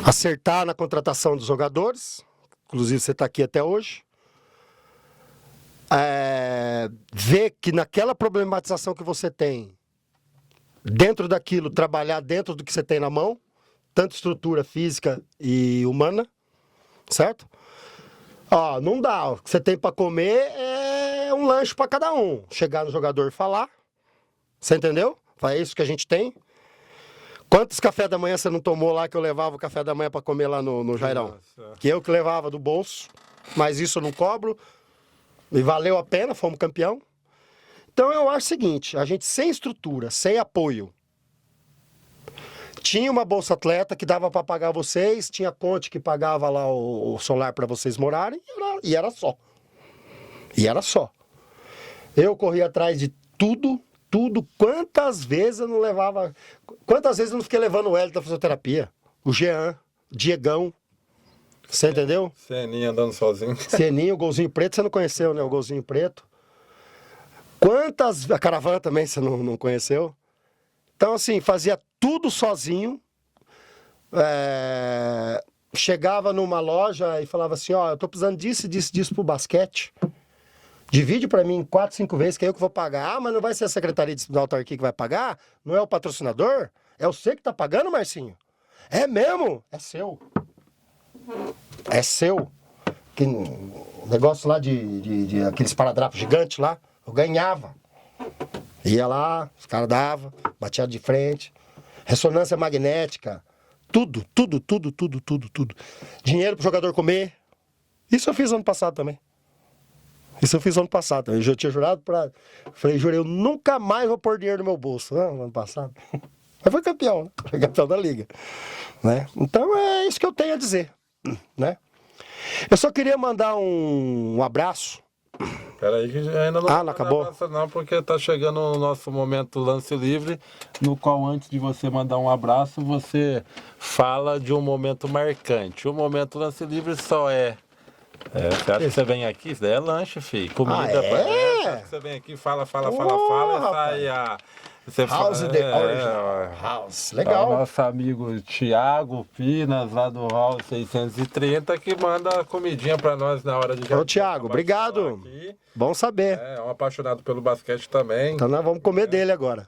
Acertar na contratação dos jogadores, inclusive você está aqui até hoje. Ver que naquela problematização que você tem, dentro daquilo, trabalhar dentro do que você tem na mão, tanto estrutura física e humana, certo? Ó, não dá, o que você tem para comer é um lanche para cada um. Chegar no jogador e falar, você entendeu? É isso que a gente tem. Quantos café da manhã você não tomou lá que eu levava o café da manhã para comer lá no Jairão? Nossa. Que eu que levava do bolso, mas isso eu não cobro. E valeu a pena, fomos campeão. Então eu acho o seguinte, a gente sem estrutura, sem apoio, tinha uma bolsa atleta que dava para pagar vocês, tinha Conte que pagava lá o solar para vocês morarem, e era só. E era só. Eu corria atrás de tudo, quantas vezes eu não levava... Quantas vezes eu não fiquei levando o Hélio da fisioterapia? O Jean, o Diegão, você entendeu? Seninho andando sozinho. Seninho, o golzinho preto, você não conheceu, né? O golzinho preto. Quantas... A caravana também você não conheceu. Então, assim, fazia tudo sozinho. Chegava numa loja e falava assim, ó, eu tô precisando disso pro basquete. Divide pra mim 4, 5 vezes, que é eu que vou pagar. Ah, mas não vai ser a Secretaria da Autarquia que vai pagar? Não é o patrocinador? É você que tá pagando, Marcinho? É mesmo? É seu. É seu. Que negócio lá de aqueles paradrapos gigantes lá, eu ganhava. Ia lá, os caras davam, batia de frente. Ressonância magnética. Tudo. Dinheiro pro jogador comer. Isso eu fiz ano passado também. Eu já tinha jurado pra... Falei, jurei, eu nunca mais vou pôr dinheiro no meu bolso, né? Ano passado. Mas foi campeão, né? Foi campeão da liga. Né? Então é isso que eu tenho a dizer. Né? Eu só queria mandar um abraço. Peraí que ainda não acabou? Abraço, não, porque tá chegando o nosso momento lance livre, no qual antes de você mandar um abraço, você fala de um momento marcante. O momento lance livre só você acha que você vem aqui? Isso daí é lanche, filho. Comida. Você acha que você vem aqui, fala, e sai a... Você House fala, the Original. House, legal. O nosso amigo Thiago Pinas, lá do Hall 630, que manda comidinha pra nós na hora de... Ô, Thiago, obrigado. Bom saber. É um apaixonado pelo basquete também. Então nós vamos comer dele agora.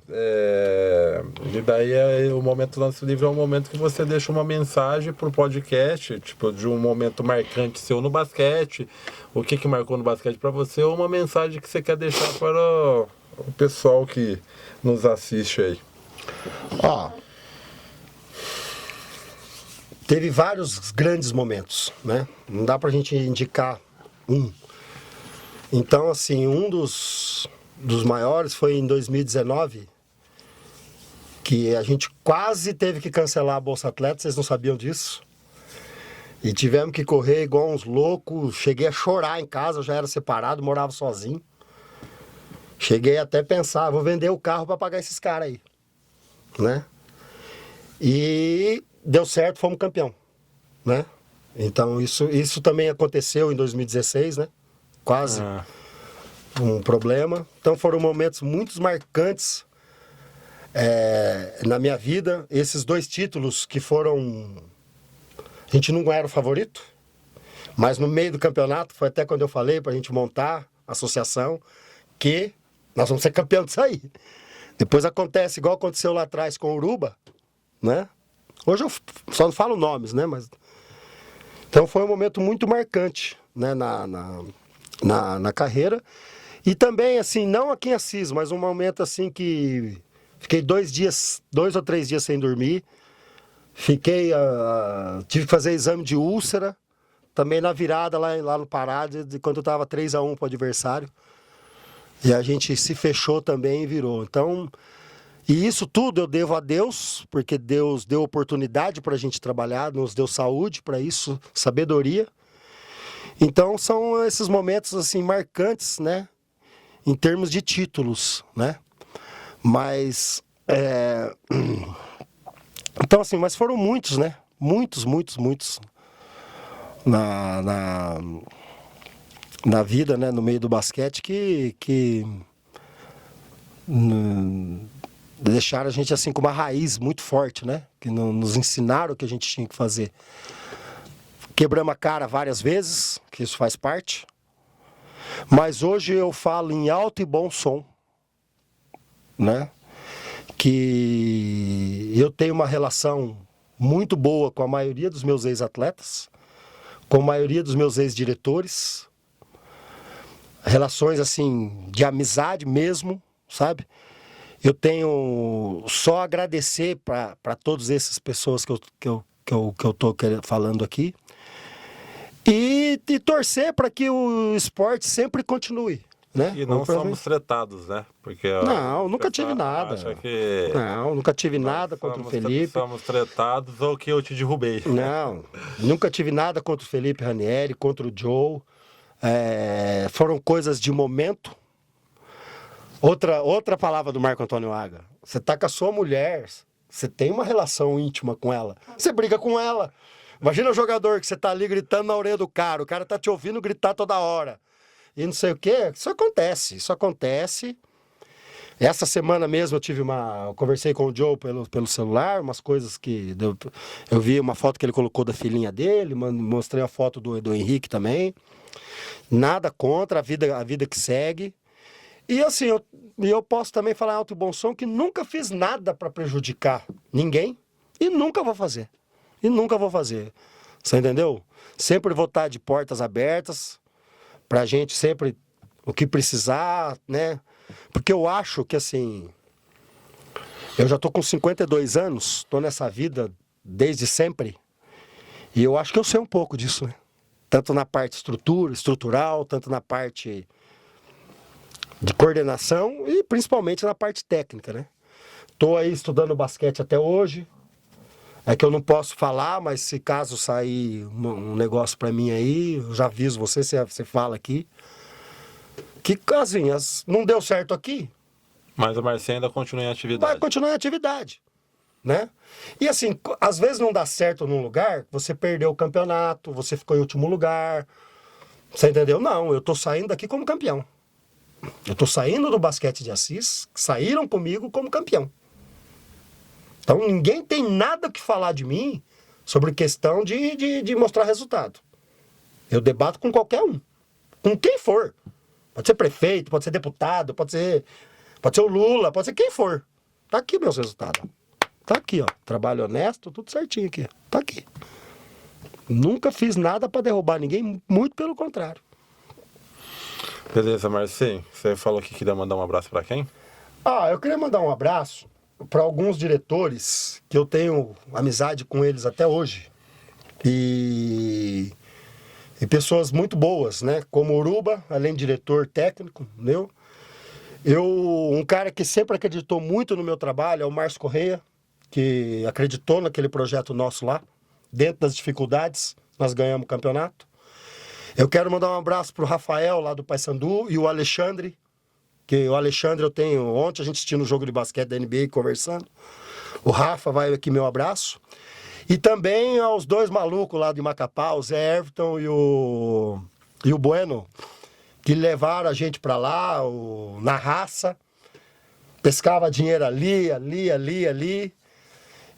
E daí o momento lance livre é um momento que você deixa uma mensagem pro podcast, tipo, de um momento marcante seu no basquete, o que marcou no basquete pra você, ou uma mensagem que você quer deixar para o pessoal que nos assiste aí. Ó, teve vários grandes momentos, né? Não dá pra gente indicar um. Então, assim, um dos maiores foi em 2019, que a gente quase teve que cancelar a Bolsa Atleta, vocês não sabiam disso. E tivemos que correr igual uns loucos, cheguei a chorar em casa, eu já era separado, morava sozinho. Cheguei até a pensar, vou vender o carro para pagar esses caras aí, né? E deu certo, fomos campeão, né? Então isso também aconteceu em 2016, né? Quase um problema. Então foram momentos muito marcantes na minha vida. Esses 2 títulos que foram... A gente não era o favorito, mas no meio do campeonato, foi até quando eu falei para a gente montar a associação, que nós vamos ser campeão disso aí. Depois acontece igual aconteceu lá atrás com o Uruba, né? Hoje eu só não falo nomes, né? Mas... Então foi um momento muito marcante, né? Na carreira. E também, assim, não aqui em Assis, mas um momento assim que fiquei 2 ou 3 dias sem dormir. Tive que fazer exame de úlcera, também na virada lá no Pará, quando eu estava 3-1 para o adversário. E a gente se fechou também e virou. Então, e isso tudo eu devo a Deus, porque Deus deu oportunidade para a gente trabalhar, nos deu saúde para isso, sabedoria. Então, são esses momentos assim marcantes, né? Em termos de títulos, né? Mas, então assim, mas foram muitos, né? Muitos na vida, né? No meio do basquete que deixaram a gente assim com uma raiz muito forte, né? Que nos ensinaram o que a gente tinha que fazer. Quebramos a cara várias vezes, que isso faz parte. Mas hoje eu falo em alto e bom som, né? Que eu tenho uma relação muito boa com a maioria dos meus ex-atletas, com a maioria dos meus ex-diretores, relações assim de amizade mesmo, sabe? Eu tenho só a agradecer para todas essas pessoas que eu estou falando aqui e torcer para que o esporte sempre continue. Né? E não somos tretados, né? Porque não, nunca tive nada. Não, nunca tive nada contra o Felipe. Somos tretados ou que eu te derrubei. Não, nunca tive nada contra o Felipe Ranieri, contra o Joe. Foram coisas de momento. Outra palavra do Marco Antônio Aga. Você tá com a sua mulher, você tem uma relação íntima com ela. Você briga com ela. Imagina o jogador que você tá ali gritando na orelha do cara. O cara tá te ouvindo gritar toda hora. E não sei o quê, isso acontece. Essa semana mesmo eu conversei com o Joe pelo celular, umas coisas que eu vi uma foto que ele colocou da filhinha dele, mostrei a foto do Henrique também. Nada contra, a vida que segue. E assim, eu posso também falar em alto e bom som que nunca fiz nada para prejudicar ninguém e nunca vou fazer. Você entendeu? Sempre vou estar de portas abertas pra gente sempre o que precisar, né? Porque eu acho que assim, eu já tô com 52 anos, tô nessa vida desde sempre, e eu acho que eu sei um pouco disso, né? Tanto na parte estrutural, tanto na parte de coordenação e principalmente na parte técnica, né? Tô aí estudando basquete até hoje. É que eu não posso falar, mas se caso sair um negócio pra mim aí, eu já aviso você fala aqui. Que, assim, não deu certo aqui. Mas o Marcinho ainda continua em atividade. Vai continuar em atividade, né? E assim, às vezes não dá certo num lugar, você perdeu o campeonato, você ficou em último lugar. Você entendeu? Não, eu tô saindo daqui como campeão. Eu tô saindo do basquete de Assis, saíram comigo como campeão. Então ninguém tem nada que falar de mim sobre questão de mostrar resultado. Eu debato com qualquer um. Com quem for. Pode ser prefeito, pode ser deputado, pode ser o Lula, pode ser quem for. Tá aqui meus resultados. Tá aqui, ó. Trabalho honesto, tudo certinho aqui. Tá aqui. Nunca fiz nada para derrubar ninguém, muito pelo contrário. Beleza, Marcinho. Você falou que queria mandar um abraço para quem? Eu queria mandar um abraço para alguns diretores que eu tenho amizade com eles até hoje. E pessoas muito boas, né? Como o Uruba, além de diretor técnico, meu. Um cara que sempre acreditou muito no meu trabalho é o Márcio Correia, que acreditou naquele projeto nosso lá. Dentro das dificuldades, nós ganhamos o campeonato. Eu quero mandar um abraço pro Rafael, lá do Paysandu, e o Alexandre, que o Alexandre ontem a gente assistiu no jogo de basquete da NBA conversando. O Rafa vai aqui, meu abraço. E também aos dois malucos lá de Macapá, o Zé Everton e o Bueno, que levaram a gente pra lá, na raça. Pescava dinheiro ali.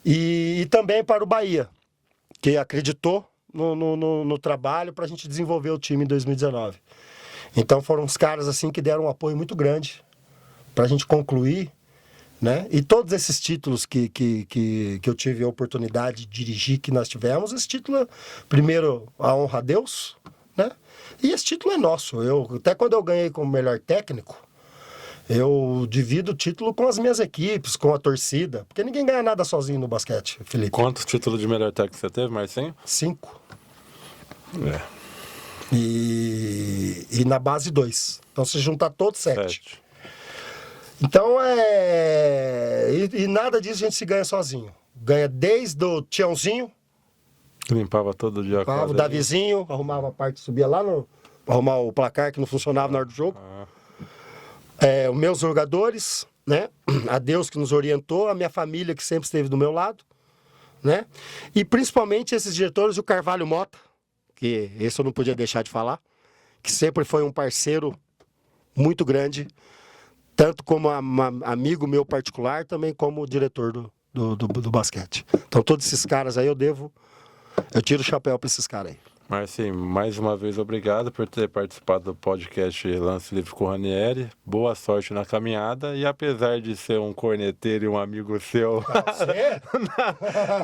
E também para o Bahia, que acreditou no trabalho pra gente desenvolver o time em 2019. Então foram uns caras assim que deram um apoio muito grande pra gente concluir né? E todos esses títulos que eu tive a oportunidade de dirigir, que nós tivemos, esse título, primeiro, a honra a Deus, né? E esse título é nosso. Até quando eu ganhei como melhor técnico, eu divido o título com as minhas equipes, com a torcida, porque ninguém ganha nada sozinho no basquete, Felipe. Quantos títulos de melhor técnico você teve, Marcinho? 5. É. E na base 2. Então, se juntar todos, 7. 7. Então, E nada disso a gente se ganha sozinho. Ganha desde o Tiãozinho, Limpava todo dia a o quadra. Davizinho, arrumava a parte, subia lá pra arrumar o placar que não funcionava na hora do jogo. Os meus jogadores, né? A Deus que nos orientou, a minha família que sempre esteve do meu lado, né? E principalmente esses diretores, o Carvalho Mota, que esse eu não podia deixar de falar, que sempre foi um parceiro muito grande, tanto como amigo meu particular, também como diretor do basquete. Então todos esses caras aí eu tiro o chapéu para esses caras aí. Marcinho, mais uma vez obrigado por ter participado do podcast Lance Livre com o Ranieri. Boa sorte na caminhada. E apesar de ser um corneteiro e um amigo seu,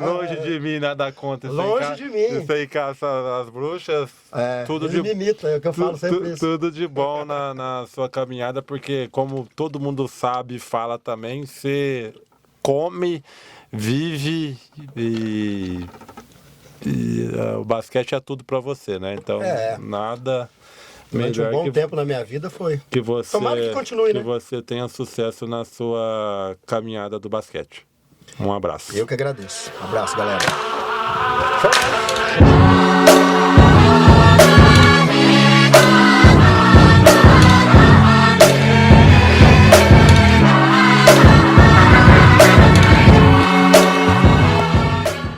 longe de mim, nada contra. Longe de mim. Você caça as bruxas. Tudo ele me imita, é o que eu falo sempre isso. Tudo de bom na sua caminhada, porque como todo mundo sabe e fala também, você come, vive e o basquete é tudo pra você, né? Então, nada durante melhor um bom tempo na minha vida foi. que você, Tomara que continue, né? você tenha sucesso na sua caminhada do basquete. Um abraço. Eu que agradeço. Um abraço, galera.